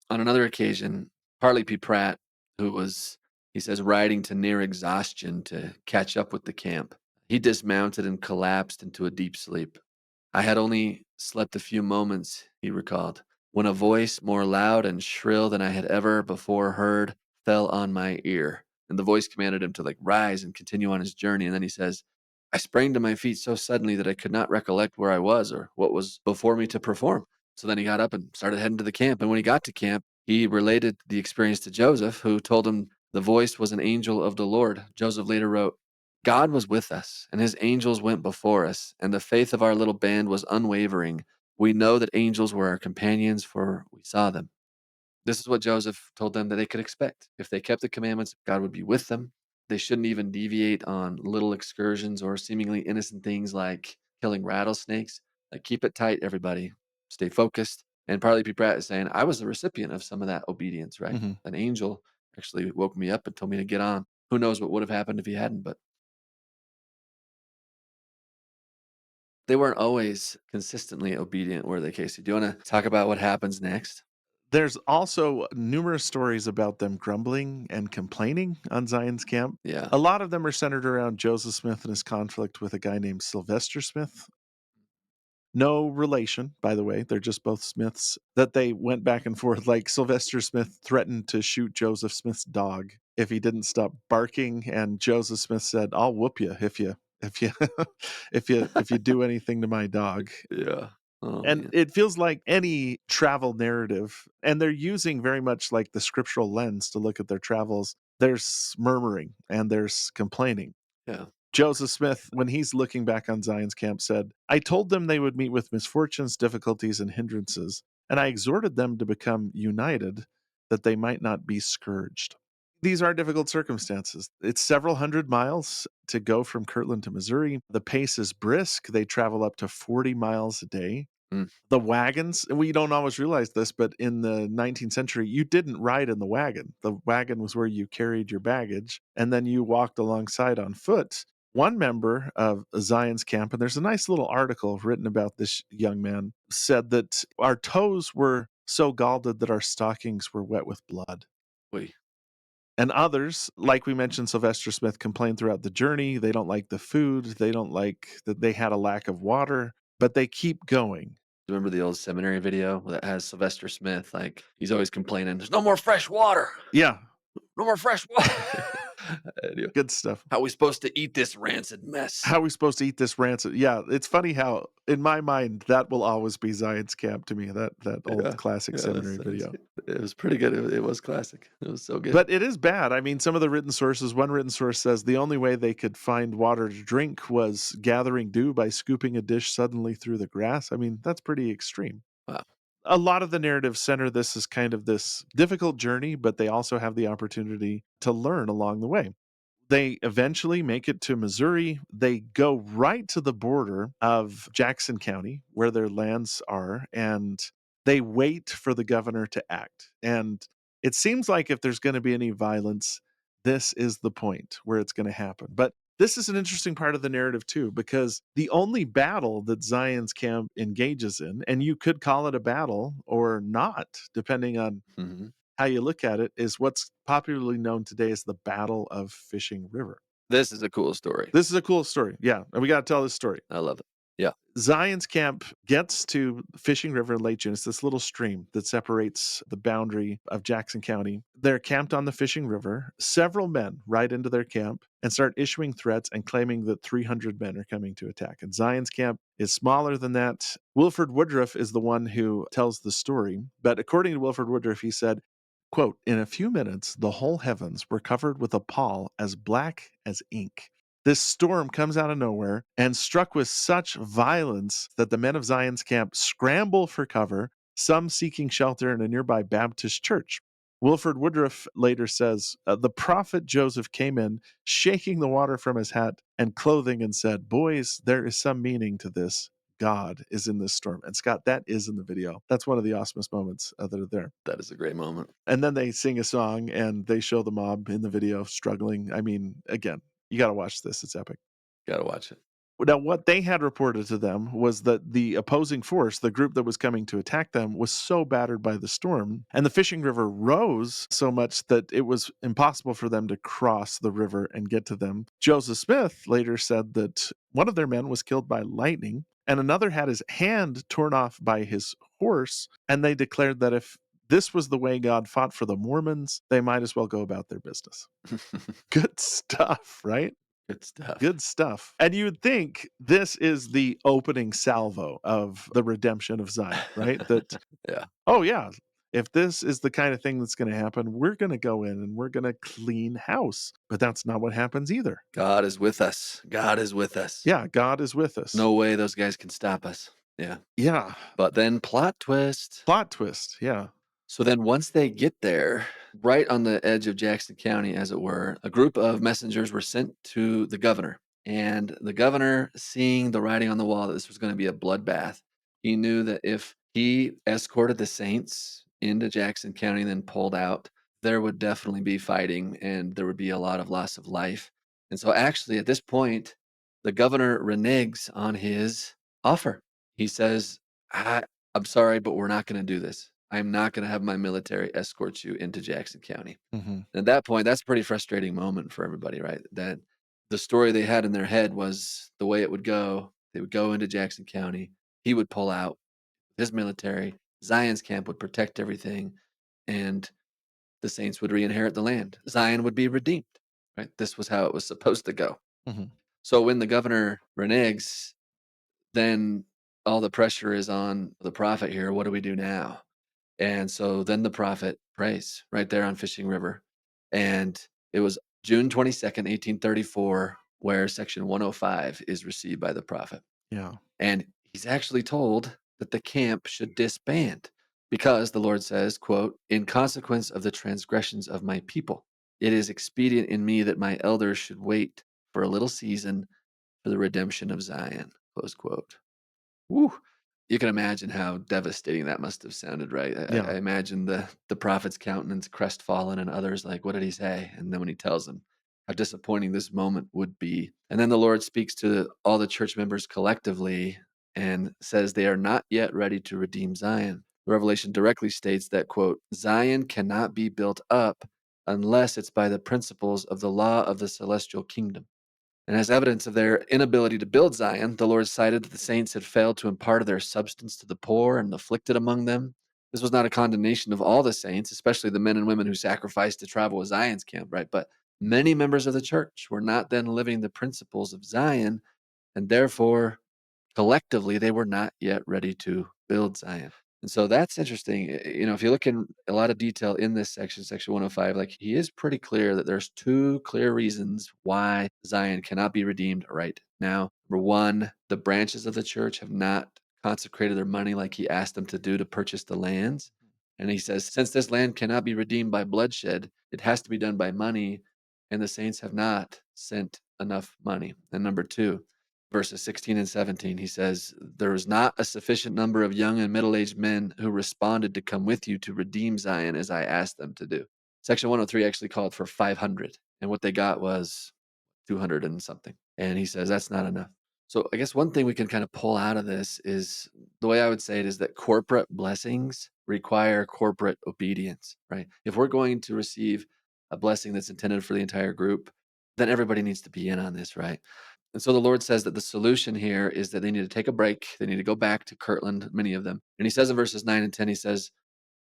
On another occasion, Harley P. Pratt, who was, he says, riding to near exhaustion to catch up with the camp, he dismounted and collapsed into a deep sleep. I had only slept a few moments, he recalled, when a voice more loud and shrill than I had ever before heard fell on my ear. And the voice commanded him to rise and continue on his journey. And then he says, I sprang to my feet so suddenly that I could not recollect where I was or what was before me to perform. So then he got up and started heading to the camp. And when he got to camp, he related the experience to Joseph, who told him the voice was an angel of the Lord. Joseph later wrote, God was with us, and his angels went before us, and the faith of our little band was unwavering. We know that angels were our companions, for we saw them. This is what Joseph told them that they could expect. If they kept the commandments, God would be with them. They shouldn't even deviate on little excursions or seemingly innocent things like killing rattlesnakes. Keep it tight, everybody. Stay focused. And Parley P. Pratt is saying, I was the recipient of some of that obedience, right? Mm-hmm. An angel actually woke me up and told me to get on. Who knows what would have happened if he hadn't, but they weren't always consistently obedient, were they, Casey? Do you want to talk about what happens next? There's also numerous stories about them grumbling and complaining on Zion's camp. Yeah. A lot of them are centered around Joseph Smith and his conflict with a guy named Sylvester Smith. No relation, by the way. They're just both Smiths. That they went back and forth. Like Sylvester Smith threatened to shoot Joseph Smith's dog if he didn't stop barking, and Joseph Smith said, "I'll whoop you if you if you do anything to my dog." Yeah. Oh, And man. it feels like any travel narrative, and they're using very much like the scriptural lens to look at their travels. There's murmuring and there's complaining. Yeah. Joseph Smith, when he's looking back on Zion's camp, said, I told them they would meet with misfortunes, difficulties, and hindrances, and I exhorted them to become united, that they might not be scourged. These are difficult circumstances. It's several hundred miles to go from Kirtland to Missouri. The pace is brisk. They travel up to 40 miles a day. Mm. The wagons, and we don't always realize this, but in the 19th century, you didn't ride in the wagon. The wagon was where you carried your baggage, and then you walked alongside on foot. One member of Zion's camp, and there's a nice little article written about this young man, said that our toes were so galled that our stockings were wet with blood. Wait. And others, like we mentioned, Sylvester Smith complained throughout the journey. They don't like the food. They don't like that they had a lack of water, but they keep going. Remember the old seminary video that has Sylvester Smith? He's always complaining, there's no more fresh water. Yeah. No more fresh water. Anyway, Good stuff. how are we supposed to eat this rancid mess? How are we supposed to eat this rancid? Yeah, it's funny how, in my mind, that will always be Zion's camp to me, that old classic seminary video. It was pretty good. It was classic. It was so good. But it is bad. I mean, some of the written sources, one written source says the only way they could find water to drink was gathering dew by scooping a dish suddenly through the grass. I mean, that's pretty extreme. Wow. A lot of the narratives center this as kind of this difficult journey, but they also have the opportunity to learn along the way. They eventually make it to Missouri. They go right to the border of Jackson County, where their lands are, and They wait for the governor to act. And it seems like if there's going to be any violence, this is the point where it's going to happen. But this is an interesting part of the narrative, too, because the only battle that Zion's camp engages in, and you could call it a battle or not, depending on Hmm. how you look at it, is what's popularly known today as the Battle of Fishing River. This is a cool story. This is a cool story. Yeah. And we got to tell this story. I love it. Yeah. Zion's camp gets to Fishing River in late June. It's this little stream that separates the boundary of Jackson County. They're camped on the Fishing River. Several men ride into their camp and start issuing threats and claiming that 300 men are coming to attack. And Zion's camp is smaller than that. Wilford Woodruff is the one who tells the story. But according to Wilford Woodruff, he said, quote, "In a few minutes, the whole heavens were covered with a pall as black as ink. This storm comes out of nowhere and struck with such violence that the men of Zion's camp scramble for cover, some seeking shelter in a nearby Baptist church." Wilford Woodruff later says, "The prophet Joseph came in, shaking the water from his hat and clothing, and said, 'Boys, there is some meaning to this. God is in this storm.'" And Scott, that is in the video. That's one of the awesomest moments that are there. That is a great moment. And then they sing a song and they show the mob in the video struggling. I mean, again, you got to watch this. It's epic. Gotta watch it. Now, what they had reported to them was that the opposing force, the group that was coming to attack them, was so battered by the storm, and the Fishing River rose so much that it was impossible for them to cross the river and get to them. Joseph Smith later said that one of their men was killed by lightning, and another had his hand torn off by his horse, and they declared that if this was the way God fought for the Mormons, they might as well go about their business. Good stuff, right? Good stuff. Good stuff. And you would think this is the opening salvo of the redemption of Zion, right? That, Yeah. oh, yeah, if this is the kind of thing that's going to happen, we're going to go in and we're going to clean house. But that's not what happens either. God is with us. God is with us. Yeah, God is with us. No way those guys can stop us. Yeah. Yeah. But then plot twist. Plot twist. Yeah. So then once they get there, right on the edge of Jackson County, as it were, a group of messengers were sent to the governor. And the governor, seeing the writing on the wall that this was going to be a bloodbath, he knew that if he escorted the saints into Jackson County and then pulled out, there would definitely be fighting and there would be a lot of loss of life. And so actually at this point, the governor reneges on his offer. He says, I'm sorry, but we're not going to do this. I'm not going to have my military escort you into Jackson County. Mm-hmm. At that point, that's a pretty frustrating moment for everybody, right? That the story they had in their head was the way it would go. They would go into Jackson County. He would pull out his military. Zion's camp would protect everything. And the saints would re-inherit the land. Zion would be redeemed, right? This was how it was supposed to go. Mm-hmm. So when the governor reneges, then all the pressure is on the prophet here. What do we do now? And so then the prophet prays right there on Fishing River. And it was June 22nd, 1834, where section 105 is received by the prophet. Yeah. And he's actually told that the camp should disband because the Lord says, quote, "In consequence of the transgressions of my people, it is expedient in me that my elders should wait for a little season for the redemption of Zion," close quote. Woo. You can imagine how devastating that must have sounded, right? Yeah. I imagine the prophet's countenance crestfallen and others like, what did he say? And then when he tells them how disappointing this moment would be. And then the Lord speaks to all the church members collectively and says they are not yet ready to redeem Zion. The Revelation directly states that, quote, "Zion cannot be built up unless it's by the principles of the law of the celestial kingdom." And as evidence of their inability to build Zion, the Lord cited that the saints had failed to impart their substance to the poor and afflicted among them. This was not a condemnation of all the saints, especially the men and women who sacrificed to travel with Zion's camp, right? But many members of the church were not then living the principles of Zion, and therefore, collectively, they were not yet ready to build Zion. And so that's interesting. If you look in a lot of detail in this section, section 105, like he is pretty clear that there's two clear reasons why Zion cannot be redeemed right now. Number one, the branches of the church have not consecrated their money like he asked them to do to purchase the lands. And he says, since this land cannot be redeemed by bloodshed, it has to be done by money, and the saints have not sent enough money. And number two, verses 16 and 17, he says, "There was not a sufficient number of young and middle aged men who responded to come with you to redeem Zion as I asked them to do." Section 103 actually called for 500, and what they got was 200 and something. And he says that's not enough. So I guess one thing we can kind of pull out of this is the way I would say it is that corporate blessings require corporate obedience, right? If we're going to receive a blessing that's intended for the entire group, then everybody needs to be in on this, right? And so the Lord says that the solution here is that they need to take a break. They need to go back to Kirtland, many of them. And he says in verses 9 and 10, he says,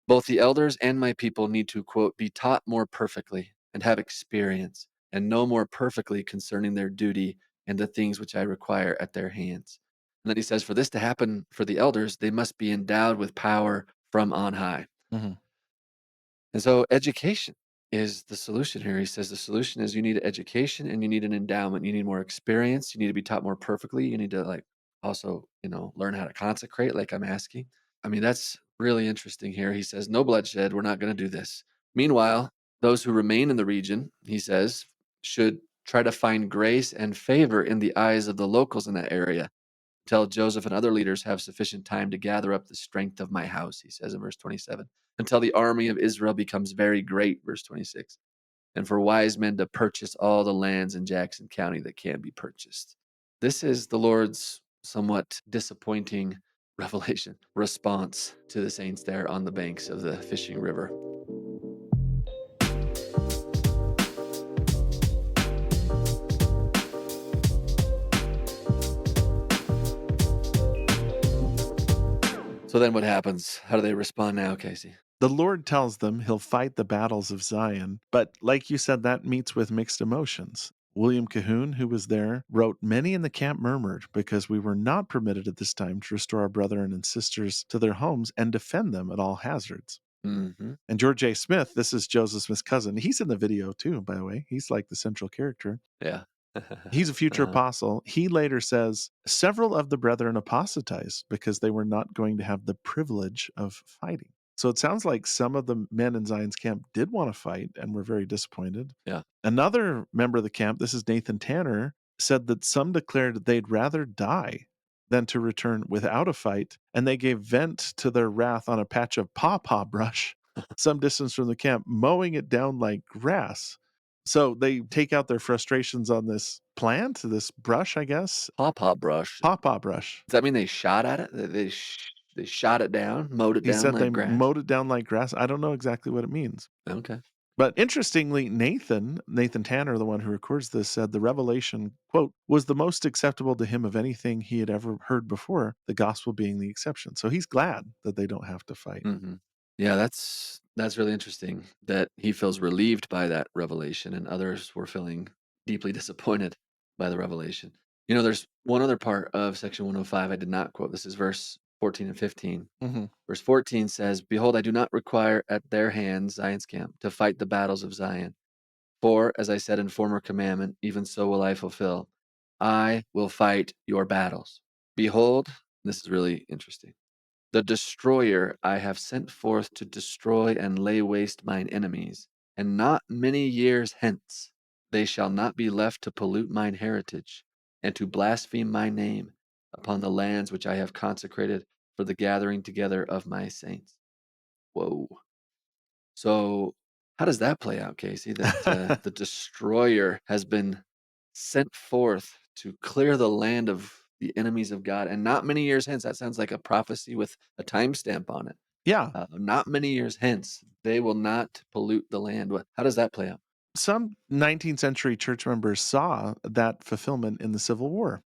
both the elders and my people need to, quote, be taught more perfectly and have experience and know more perfectly concerning their duty and the things which I require at their hands. And then he says, for this to happen for the elders, they must be endowed with power from on high. Mhm. And so education is the solution here. He says the solution is you need education and you need an endowment. You need more experience. You need to be taught more perfectly. You need to also, learn how to consecrate like I'm asking. I mean, that's really interesting here. He says, no bloodshed. We're not going to do this. Meanwhile, those who remain in the region, he says, should try to find grace and favor in the eyes of the locals in that area. Until Joseph and other leaders have sufficient time to gather up the strength of my house, he says in verse 27. Until the army of Israel becomes very great, verse 26. And for wise men to purchase all the lands in Jackson County that can be purchased. This is the Lord's somewhat disappointing revelation response to the saints there on the banks of the fishing river. So then what happens? How do they respond now, Casey? The Lord tells them he'll fight the battles of Zion, but like you said, that meets with mixed emotions. William Cahoon, who was there, wrote, many in the camp murmured because we were not permitted at this time to restore our brethren and sisters to their homes and defend them at all hazards. Mm-hmm. And George A. Smith, this is Joseph Smith's cousin. He's in the video too, by the way. He's like the central character. Yeah. He's a future apostle. He later says, several of the brethren apostatized because they were not going to have the privilege of fighting. So it sounds like some of the men in Zion's camp did want to fight and were very disappointed. Yeah. Another member of the camp, this is Nathan Tanner, said that some declared they'd rather die than to return without a fight, and they gave vent to their wrath on a patch of pawpaw brush some distance from the camp, mowing it down like grass. So they take out their frustrations on this plant, this brush, I guess. Pawpaw brush. Pawpaw brush. Does that mean they shot at it? They shot it down, mowed it He down said they like grass? mowed it down like grass. I don't know exactly what it means. Okay. But interestingly, Nathan Tanner, the one who records this, said the revelation, quote, was the most acceptable to him of anything he had ever heard before, the gospel being the exception. So he's glad that they don't have to fight. Mm-hmm. Yeah, that's really interesting that he feels relieved by that revelation and others were feeling deeply disappointed by the revelation. There's one other part of section 105 I did not quote. This is verse 14 and 15. Mm-hmm. Verse 14 says, behold, I do not require at their hands, Zion's camp, to fight the battles of Zion. For, as I said in former commandment, even so will I fulfill. I will fight your battles. Behold, this is really interesting. The destroyer I have sent forth to destroy and lay waste mine enemies, and not many years hence they shall not be left to pollute mine heritage, and to blaspheme my name upon the lands which I have consecrated for the gathering together of my saints. Whoa. So, how does that play out, Casey? That the destroyer has been sent forth to clear the land of the enemies of God, and not many years hence. That sounds like a prophecy with a timestamp on it. Yeah. Not many years hence, they will not pollute the land. How does that play out? Some 19th century church members saw that fulfillment in the Civil War.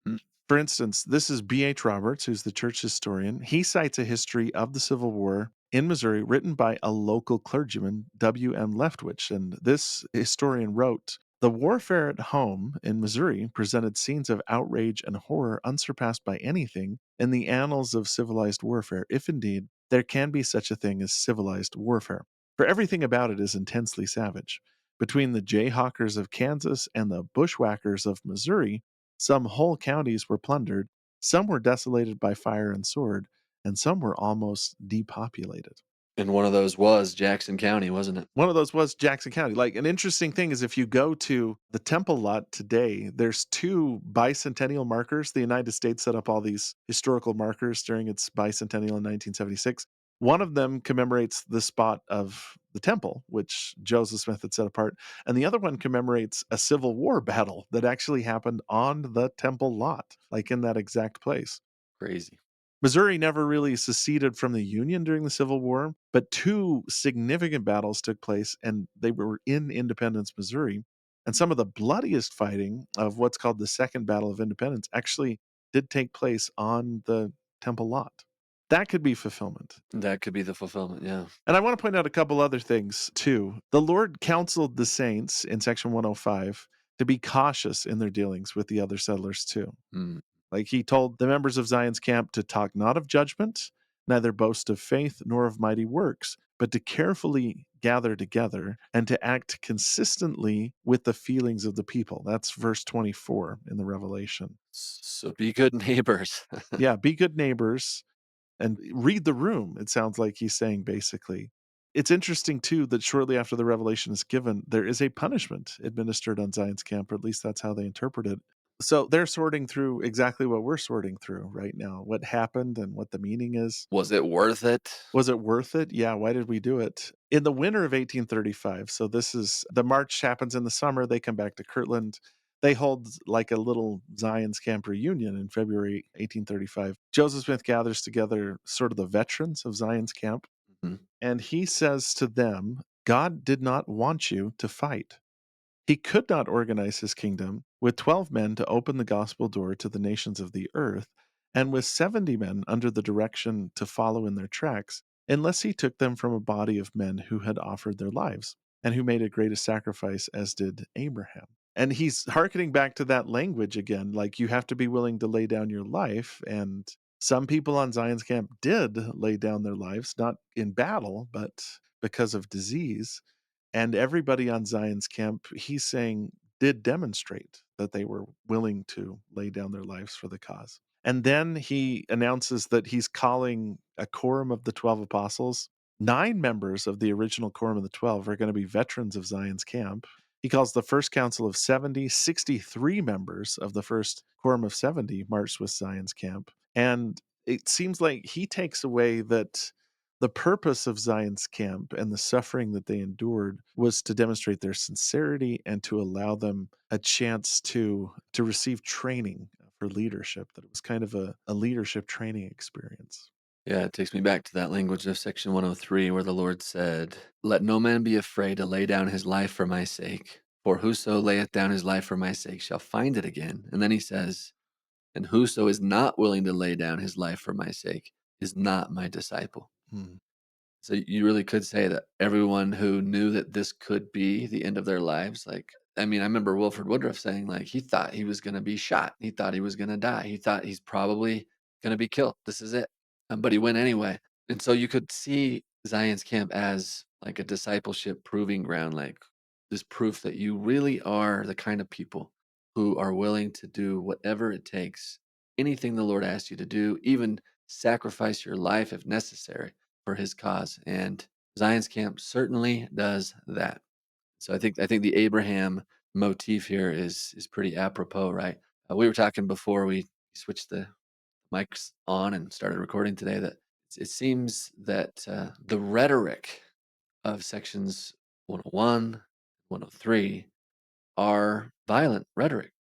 Mm. For instance, this is B.H. Roberts, who's the church historian. He cites a history of the Civil War in Missouri written by a local clergyman, W.M. Leftwich. And this historian wrote, the warfare at home in Missouri presented scenes of outrage and horror unsurpassed by anything in the annals of civilized warfare, if indeed there can be such a thing as civilized warfare. For everything about it is intensely savage. Between the Jayhawkers of Kansas and the bushwhackers of Missouri, some whole counties were plundered, some were desolated by fire and sword, and some were almost depopulated. And one of those was Jackson County, wasn't it? One of those was Jackson County. Like, an interesting thing is if you go to the Temple lot today, there's two bicentennial markers. The United States set up all these historical markers during its bicentennial in 1976. One of them commemorates the spot of the temple, which Joseph Smith had set apart, and the other one commemorates a Civil War battle that actually happened on the temple lot, like in that exact place. Crazy. Missouri never really seceded from the Union during the Civil War, but two significant battles took place, and they were in Independence, Missouri. And some of the bloodiest fighting of what's called the Second Battle of Independence actually did take place on the temple lot. That could be fulfillment. That could be the fulfillment, yeah. And I want to point out a couple other things too. The Lord counseled the saints in section 105 to be cautious in their dealings with the other settlers too. Mm. Like, he told the members of Zion's camp to talk not of judgment, neither boast of faith nor of mighty works, but to carefully gather together and to act consistently with the feelings of the people. That's verse 24 in the Revelation. So be good neighbors. Yeah, be good neighbors and read the room, it sounds like he's saying basically. It's interesting too that shortly after the revelation is given, there is a punishment administered on Zion's camp, or at least that's how they interpret it. So they're sorting through exactly what we're sorting through right now, what happened and what the meaning is. Was it worth it? Was it worth it? Yeah, why did we do it? In the winter of 1835, so this is the march happens in the summer, they come back to Kirtland. They hold like a little Zion's camp reunion in February 1835. Joseph Smith gathers together sort of the veterans of Zion's camp, Mhm. and he says to them, God did not want you to fight. He could not organize his kingdom with 12 men to open the gospel door to the nations of the earth, and with 70 men under the direction to follow in their tracks, unless he took them from a body of men who had offered their lives, and who made a greatest sacrifice, as did Abraham. And he's hearkening back to that language again, like, you have to be willing to lay down your life. And some people on Zion's camp did lay down their lives, not in battle, but because of disease. And everybody on Zion's camp, he's saying, did demonstrate that they were willing to lay down their lives for the cause. And then he announces that he's calling a quorum of the 12 apostles. 9 members of the original quorum of the 12 are going to be veterans of Zion's camp. He calls the first council of 70. 63 members of the first quorum of 70 marched with Zion's camp. And it seems like he takes away that the purpose of Zion's camp and the suffering that they endured was to demonstrate their sincerity and to allow them a chance to receive training for leadership, that it was kind of a leadership training experience. Yeah, it takes me back to that language of section 103 where the Lord said, let no man be afraid to lay down his life for my sake, for whoso layeth down his life for my sake shall find it again. And then he says, and whoso is not willing to lay down his life for my sake is not my disciple. Hmm. So you really could say that everyone who knew that this could be the end of their lives, like, I mean, I remember Wilford Woodruff saying, like, he thought he was going to be shot. He thought he was going to die. He thought he's probably going to be killed. This is it. But he went anyway. And so you could see Zion's camp as like a discipleship proving ground, like this proof that you really are the kind of people who are willing to do whatever it takes, anything the Lord asks you to do, even sacrifice your life if necessary for his cause. And Zion's camp certainly does that. So I think the Abraham motif here is pretty apropos, right? We were talking before we switched the mics on and started recording today that it seems that the rhetoric of sections 101, 103 are violent rhetoric.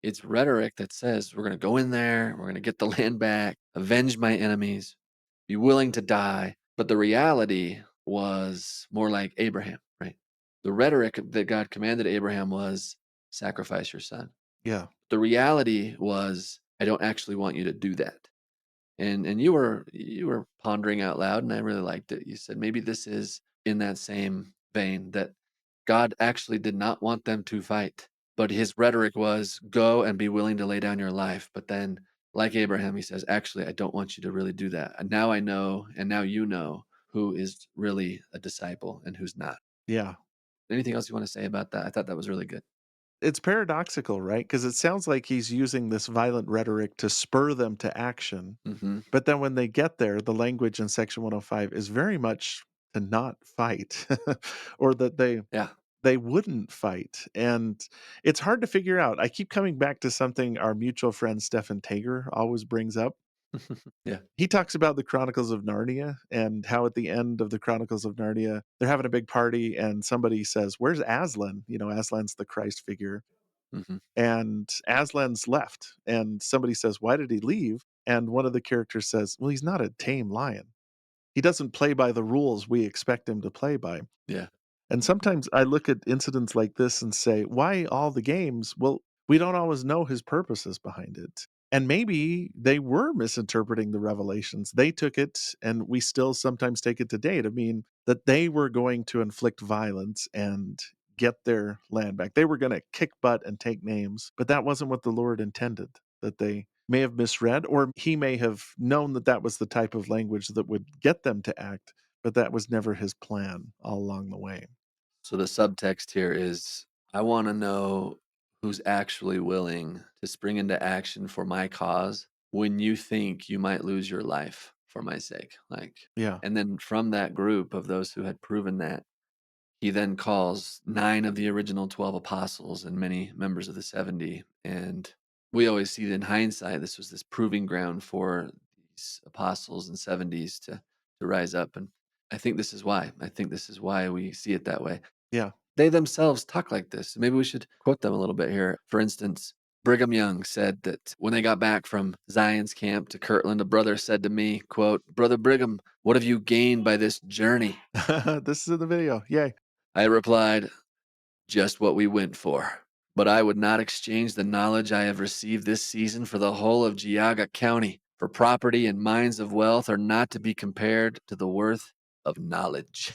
It's rhetoric that says we're going to go in there, we're going to get the land back, avenge my enemies, be willing to die. But the reality was more like Abraham, right? The rhetoric that God commanded Abraham was sacrifice your son. Yeah. The reality was I don't actually want you to do that. And you were pondering out loud, and I really liked it. You said maybe this is in that same vein that God actually did not want them to fight, but his rhetoric was go and be willing to lay down your life. But then, like Abraham, he says, actually, I don't want you to really do that. And now I know, and now you know who is really a disciple and who's not. Yeah. Anything else you want to say about that? I thought that was really good. It's paradoxical, right? Because it sounds like he's using this violent rhetoric to spur them to action. Hmm. But then when they get there, the language in section 105 is very much to not fight or that Yeah. they wouldn't fight. And it's hard to figure out. I keep coming back to something our mutual friend Stefan Tager always brings up. Yeah. He talks about the Chronicles of Narnia and how at the end of the Chronicles of Narnia, they're having a big party and somebody says, "Where's Aslan?" You know, Aslan's the Christ figure. Hmm. And Aslan's left. And somebody says, "Why did he leave?" And one of the characters says, "Well, he's not a tame lion. He doesn't play by the rules we expect him to play by." Yeah. And sometimes I look at incidents like this and say, why all the games? Well, we don't always know his purposes behind it. And maybe they were misinterpreting the revelations. They took it, and we still sometimes take it today to mean that they were going to inflict violence and get their land back. They were going to kick butt and take names, but that wasn't what the Lord intended. That they may have misread, or he may have known that that was the type of language that would get them to act, but that was never his plan all along the way. So the subtext here is I want to know who's actually willing to spring into action for my cause when you think you might lose your life for my sake. Like, Yeah. and then from that group of those who had proven that, he then calls 9 of the original 12 apostles and many members of the 70. And we always see that in hindsight, this was this proving ground for these apostles and 70s to rise up. And I think this is why. I think this is why we see it that way. Yeah. They themselves talk like this. Maybe we should quote them a little bit here. For instance, Brigham Young said that when they got back from Zion's camp to Kirtland, a brother said to me, quote, "Brother Brigham, what have you gained by this journey?" This is in the video. Yay. I replied, "Just what we went for. But I would not exchange the knowledge I have received this season for the whole of Geauga County, for property and mines of wealth are not to be compared to the worth of knowledge."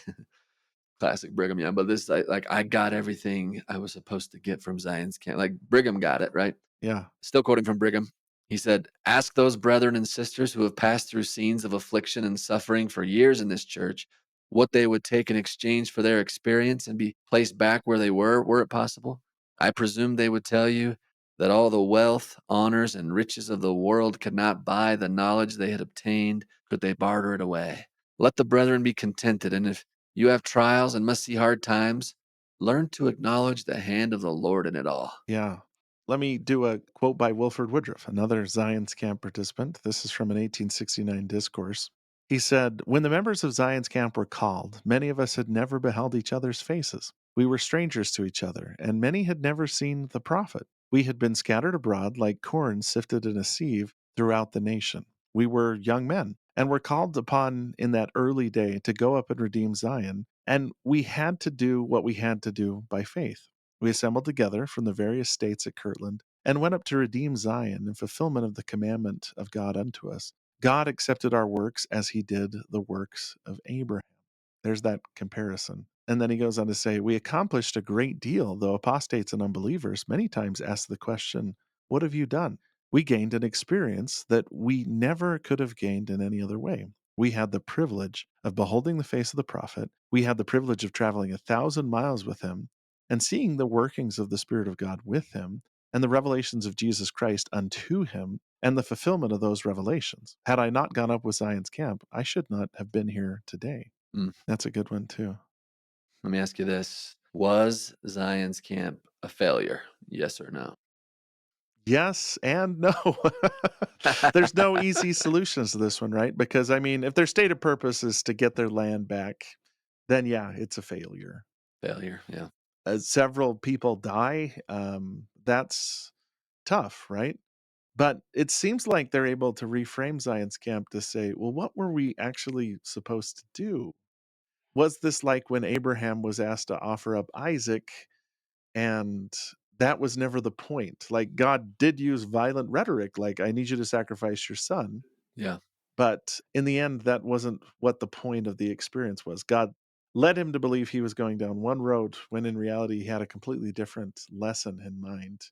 Classic Brigham Young. But this, I got everything I was supposed to get from Zion's camp. Like Brigham got it, right? Yeah. Still quoting from Brigham. He said, "Ask those brethren and sisters who have passed through scenes of affliction and suffering for years in this church what they would take in exchange for their experience and be placed back where they were it possible. I presume they would tell you that all the wealth, honors, and riches of the world could not buy the knowledge they had obtained could they barter it away. Let the brethren be contented, and if you have trials and must see hard times, learn to acknowledge the hand of the Lord in it all." Yeah. Let me do a quote by Wilford Woodruff, another Zion's Camp participant. This is from an 1869 discourse. He said, "When the members of Zion's Camp were called, many of us had never beheld each other's faces. We were strangers to each other, and many had never seen the prophet. We had been scattered abroad like corn sifted in a sieve throughout the nation. We were young men, and were called upon in that early day to go up and redeem Zion, and we had to do what we had to do by faith. We assembled together from the various states at Kirtland and went up to redeem Zion in fulfillment of the commandment of God unto us. God accepted our works as he did the works of Abraham." There's that comparison. And then he goes on to say, "We accomplished a great deal, though apostates and unbelievers many times ask the question, 'What have you done?' We gained an experience that we never could have gained in any other way. We had the privilege of beholding the face of the prophet. We had the privilege of traveling 1,000 miles with him and seeing the workings of the Spirit of God with him and the revelations of Jesus Christ unto him and the fulfillment of those revelations. Had I not gone up with Zion's camp, I should not have been here today." Mm. That's a good one too. Let me ask you this. Was Zion's camp a failure? Yes or no? Yes and no. There's no easy solutions to this one, right? Because, I mean, if their stated purpose is to get their land back, then yeah, it's a failure. Failure, yeah. Several people die. That's tough, right? But it seems like they're able to reframe Zion's camp to say, well, what were we actually supposed to do? Was this like when Abraham was asked to offer up Isaac, and that was never the point? Like, God did use violent rhetoric, like, I need you to sacrifice your son. Yeah. But in the end, that wasn't what the point of the experience was. God led him to believe he was going down one road when in reality he had a completely different lesson in mind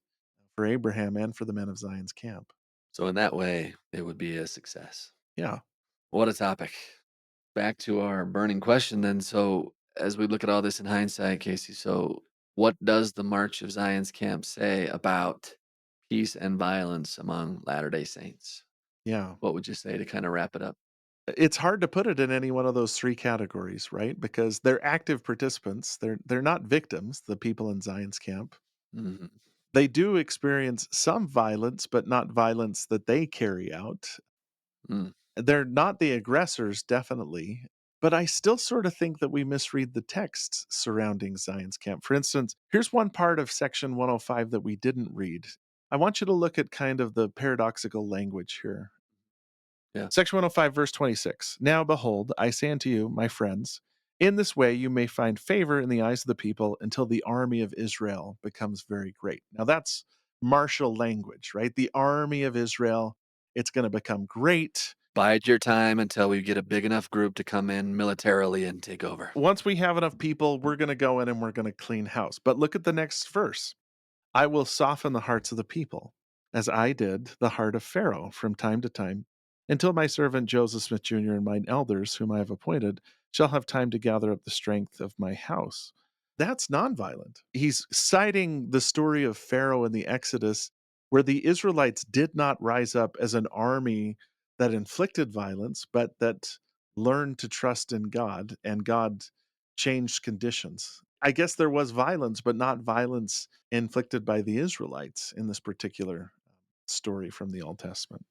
for Abraham and for the men of Zion's camp. So in that way, it would be a success. Yeah. What a topic. Back to our burning question then. So as we look at all this in hindsight, Casey, so what does the March of Zion's camp say about peace and violence among Latter-day Saints? Yeah. What would you say to kind of wrap it up? It's hard to put it in any one of those 3 categories, right? Because they're active participants. They're not victims, the people in Zion's camp. Mhm. They do experience some violence, but not violence that they carry out. Mm. They're not the aggressors, definitely, but I still sort of think that we misread the texts surrounding Zion's camp. For instance, here's one part of section 105 that we didn't read. I want you to look at kind of the paradoxical language here. Yeah. Section 105, verse 26. Now, behold, I say unto you, my friends, in this way you may find favor in the eyes of the people until the army of Israel becomes very great. Now, that's martial language, right? The army of Israel, it's going to become great. Bide your time until we get a big enough group to come in militarily and take over. Once we have enough people, we're going to go in and we're going to clean house. But look at the next verse. I will soften the hearts of the people, as I did the heart of Pharaoh from time to time, until my servant Joseph Smith Jr. and mine elders, whom I have appointed, shall have time to gather up the strength of my house. That's nonviolent. He's citing the story of Pharaoh in the Exodus, where the Israelites did not rise up as an army that inflicted violence, but that learned to trust in God, and God changed conditions. I guess there was violence, but not violence inflicted by the Israelites in this particular story from the Old Testament.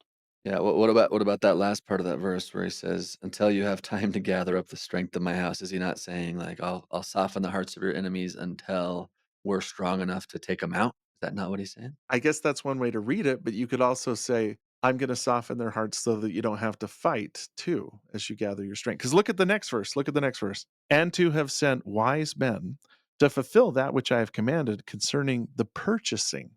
Yeah, what about that last part of that verse where he says, "Until you have time to gather up the strength of my house"? Is he not saying like, "I'll soften the hearts of your enemies until we're strong enough to take them out"? Is that not what he's saying? I guess that's one way to read it, but you could also say, I'm going to soften their hearts so that you don't have to fight too as you gather your strength. Because look at the next verse. Look at the next verse. And to have sent wise men to fulfill that which I have commanded concerning the purchasing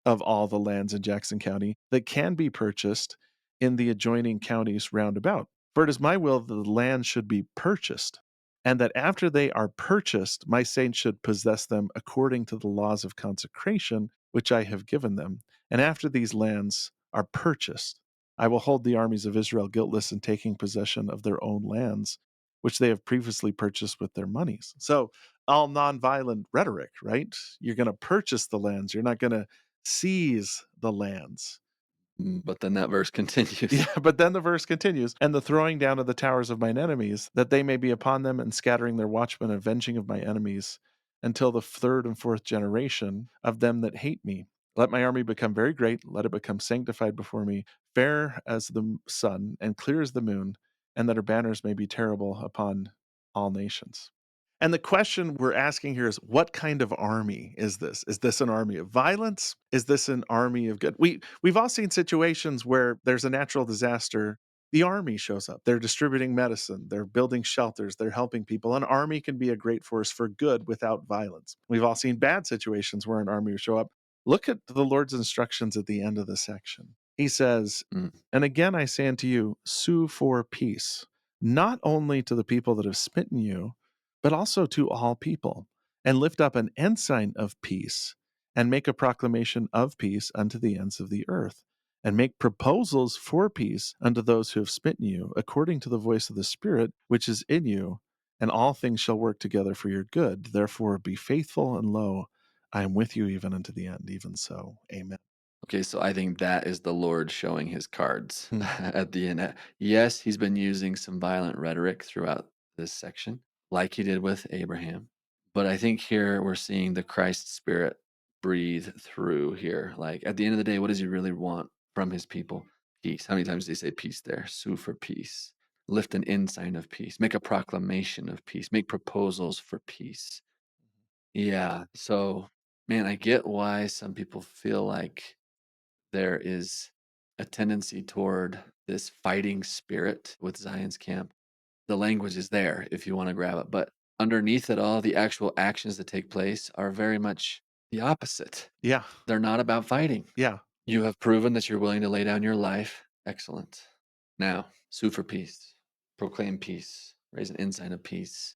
of all the lands in Jackson County that can be purchased in the adjoining counties round about. For it is my will that the land should be purchased, and that after they are purchased, my saints should possess them according to the laws of consecration which I have given them. And after these lands are purchased, I will hold the armies of Israel guiltless in taking possession of their own lands, which they have previously purchased with their monies. So, all nonviolent rhetoric, right? You're going to purchase the lands, you're not going to seize the lands. But then that verse continues. Yeah, but then the verse continues, and the throwing down of the towers of mine enemies, that they may be upon them, and scattering their watchmen, avenging of my enemies, until the third and fourth generation of them that hate me. Let my army become very great, let it become sanctified before me, fair as the sun, and clear as the moon, and that her banners may be terrible upon all nations. And the question we're asking here is, what kind of army is this? Is this an army of violence? Is this an army of good? We've all seen situations where there's a natural disaster. The army shows up. They're distributing medicine. They're building shelters. They're helping people. An army can be a great force for good without violence. We've all seen bad situations where an army will show up. Look at the Lord's instructions at the end of the section. He says, Mm. and again I say unto you, sue for peace, not only to the people that have smitten you, but also to all people, and lift up an ensign of peace, and make a proclamation of peace unto the ends of the earth, and make proposals for peace unto those who have smitten you, according to the voice of the Spirit which is in you, and all things shall work together for your good. Therefore be faithful, and lo, I am with you even unto the end. Even so, amen. Okay, so I think that is the Lord showing his cards Hmm. at the end. Yes, he's been using some violent rhetoric throughout this section, like he did with Abraham. But I think here we're seeing the Christ spirit breathe through here. Like at the end of the day, what does he really want from his people? Peace. How many times do they say peace there? Sue for peace. Lift an ensign of peace. Make a proclamation of peace. Make proposals for peace. Yeah. So, man, I get why some people feel like there is a tendency toward this fighting spirit with Zion's camp. The language is there if you want to grab it, but underneath it all, the actual actions that take place are very much the opposite. Yeah, They're not about fighting. yeah. You have proven that you're willing to lay down your life. Excellent. Now, sue for peace, proclaim peace, raise an ensign of peace.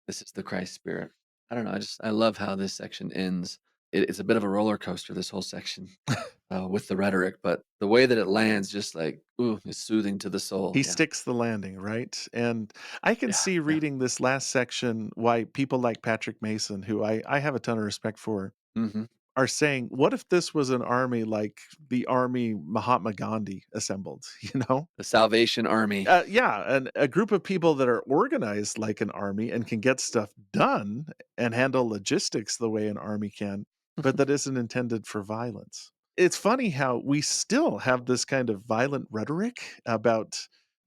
This is the Christ spirit. I don't know. I love how this section ends. It's a bit of a roller coaster, this whole section with the rhetoric, but the way that it lands, just like, ooh, is soothing to the soul. He Yeah. sticks the landing, right? And I can Yeah. see Yeah. reading this last section why people like Patrick Mason, who I have a ton of respect for, Hmm. are saying, what if this was an army like the army Mahatma Gandhi assembled, you know? The Salvation Army. Yeah, and a group of people that are organized like an army and can get stuff done and handle logistics the way an army can, but that isn't intended for violence. It's funny how we still have this kind of violent rhetoric about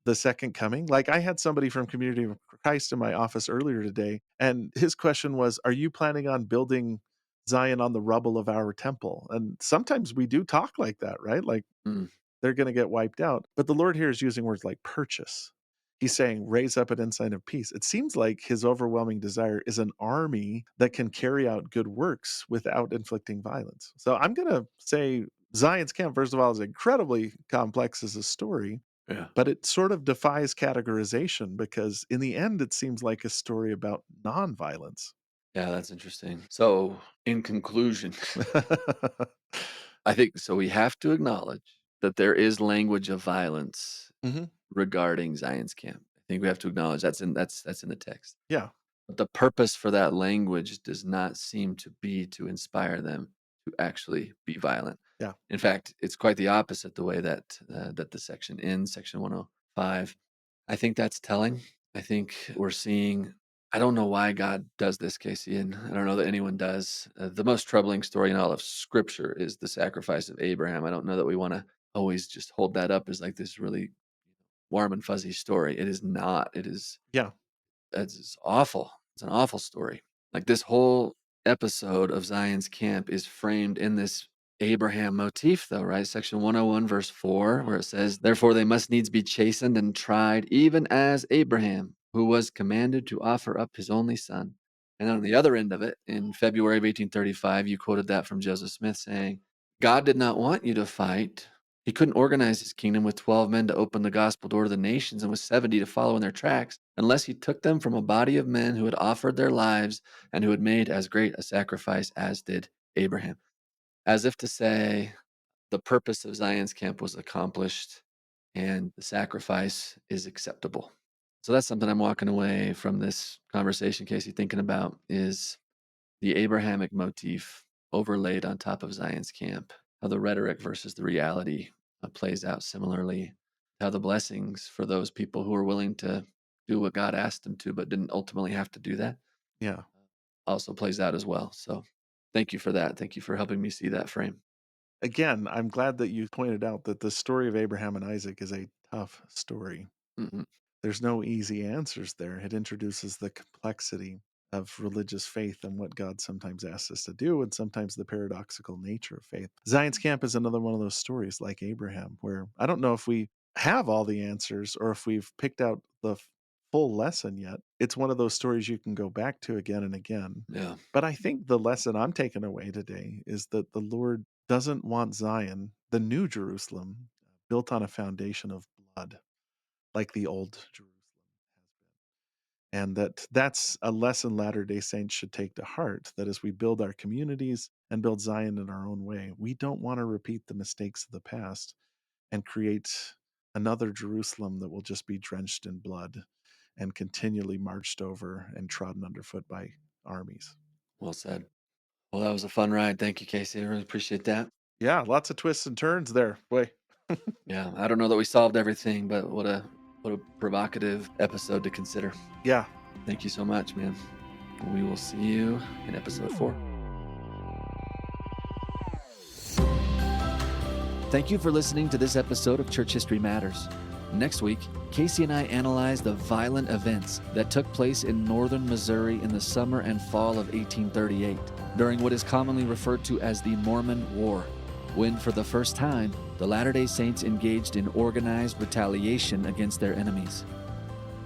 the second coming. Like I had somebody from Community of Christ in my office earlier today, and his question was, "Are you planning on building Zion on the rubble of our temple?" And sometimes we do talk like that, right? Like Mm, they're going to get wiped out. But the Lord here is using words like purchase. He's saying, raise up an ensign of peace. It seems like his overwhelming desire is an army that can carry out good works without inflicting violence. So I'm going to say Zion's camp, first of all, is incredibly complex as a story, yeah. but it sort of defies categorization because in the end, it seems like a story about nonviolence. Yeah, that's interesting. So, in conclusion, I think so. We have to acknowledge that there is language of violence hmm regarding Zion's camp. I think we have to acknowledge that's in the text. Yeah. But the purpose for that language does not seem to be to inspire them to actually be violent. Yeah. In fact, it's quite the opposite the way that the section ends, section 105. I think that's telling. I think we're seeing. I don't know why God does this, Casey, and I don't know that anyone does. The most troubling story in all of Scripture is the sacrifice of Abraham. I don't know that we want to always just hold that up as like this really warm and fuzzy story. It is not. It is Yeah. it's awful. It's an awful story. Like this whole episode of Zion's camp is framed in this Abraham motif, though, right? Section 101, verse 4, where it says, "Therefore they must needs be chastened and tried, even as Abraham, who was commanded to offer up his only son." And on the other end of it, in February of 1835, you quoted that from Joseph Smith saying, "God did not want you to fight. He couldn't organize his kingdom with 12 men to open the gospel door to the nations and with 70 to follow in their tracks unless he took them from a body of men who had offered their lives and who had made as great a sacrifice as did Abraham." As if to say, the purpose of Zion's camp was accomplished and the sacrifice is acceptable. So that's something I'm walking away from this conversation, Casey, thinking about is the Abrahamic motif overlaid on top of Zion's camp, how the rhetoric versus the reality plays out similarly, how the blessings for those people who are willing to do what God asked them to, but didn't ultimately have to do that, Yeah. also plays out as well. So thank you for that. Thank you for helping me see that frame. Again, I'm glad that you pointed out that the story of Abraham and Isaac is a tough story. Mm-hmm. There's no easy answers there. It introduces the complexity of religious faith and what God sometimes asks us to do, and sometimes the paradoxical nature of faith. Zion's Camp is another one of those stories like Abraham, where I don't know if we have all the answers or if we've picked out the full lesson yet. It's one of those stories you can go back to again and again. Yeah. But I think the lesson I'm taking away today is that the Lord doesn't want Zion, the new Jerusalem, built on a foundation of blood like the old Jerusalem has been. And that's a lesson Latter-day Saints should take to heart, that as we build our communities and build Zion in our own way, we don't want to repeat the mistakes of the past and create another Jerusalem that will just be drenched in blood and continually marched over and trodden underfoot by armies. Well said. Well, that was a fun ride. Thank you, Casey. I really appreciate that. Yeah, lots of twists and turns there. Boy. Yeah, I don't know that we solved everything, but what a provocative episode to consider. Yeah. Thank you so much, man. We will see you in episode 4. Thank you for listening to this episode of Church History Matters. Next week, Casey and I analyze the violent events that took place in northern Missouri in the summer and fall of 1838, during what is commonly referred to as the Mormon War, when, for the first time, the Latter-day Saints engaged in organized retaliation against their enemies.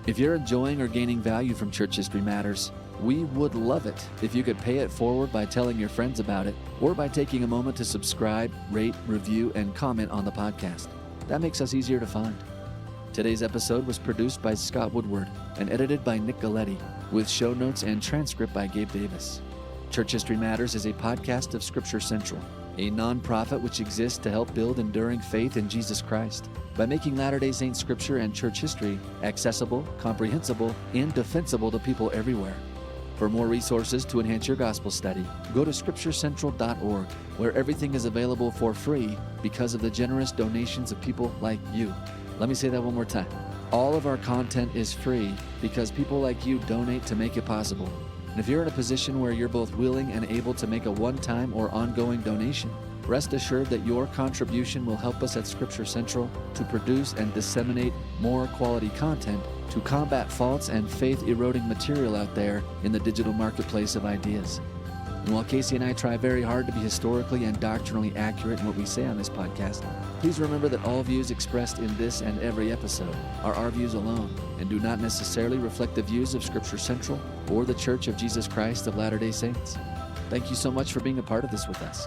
If you're enjoying or gaining value from Church History Matters, we would love it if you could pay it forward by telling your friends about it or by taking a moment to subscribe, rate, review, and comment on the podcast. That makes us easier to find. Today's episode was produced by Scott Woodward and edited by Nick Galletti, with show notes and transcript by Gabe Davis. Church History Matters is a podcast of Scripture Central, a nonprofit which exists to help build enduring faith in Jesus Christ by making Latter-day Saint Scripture and church history accessible, comprehensible, and defensible to people everywhere. For more resources to enhance your gospel study, go to scripturecentral.org, where everything is available for free because of the generous donations of people like you. Let me say that one more time. All of our content is free because people like you donate to make it possible. And if you're in a position where you're both willing and able to make a one-time or ongoing donation, rest assured that your contribution will help us at Scripture Central to produce and disseminate more quality content to combat false and faith-eroding material out there in the digital marketplace of ideas. And while Casey and I try very hard to be historically and doctrinally accurate in what we say on this podcast, please remember that all views expressed in this and every episode are our views alone and do not necessarily reflect the views of Scripture Central or the Church of Jesus Christ of Latter-day Saints. Thank you so much for being a part of this with us.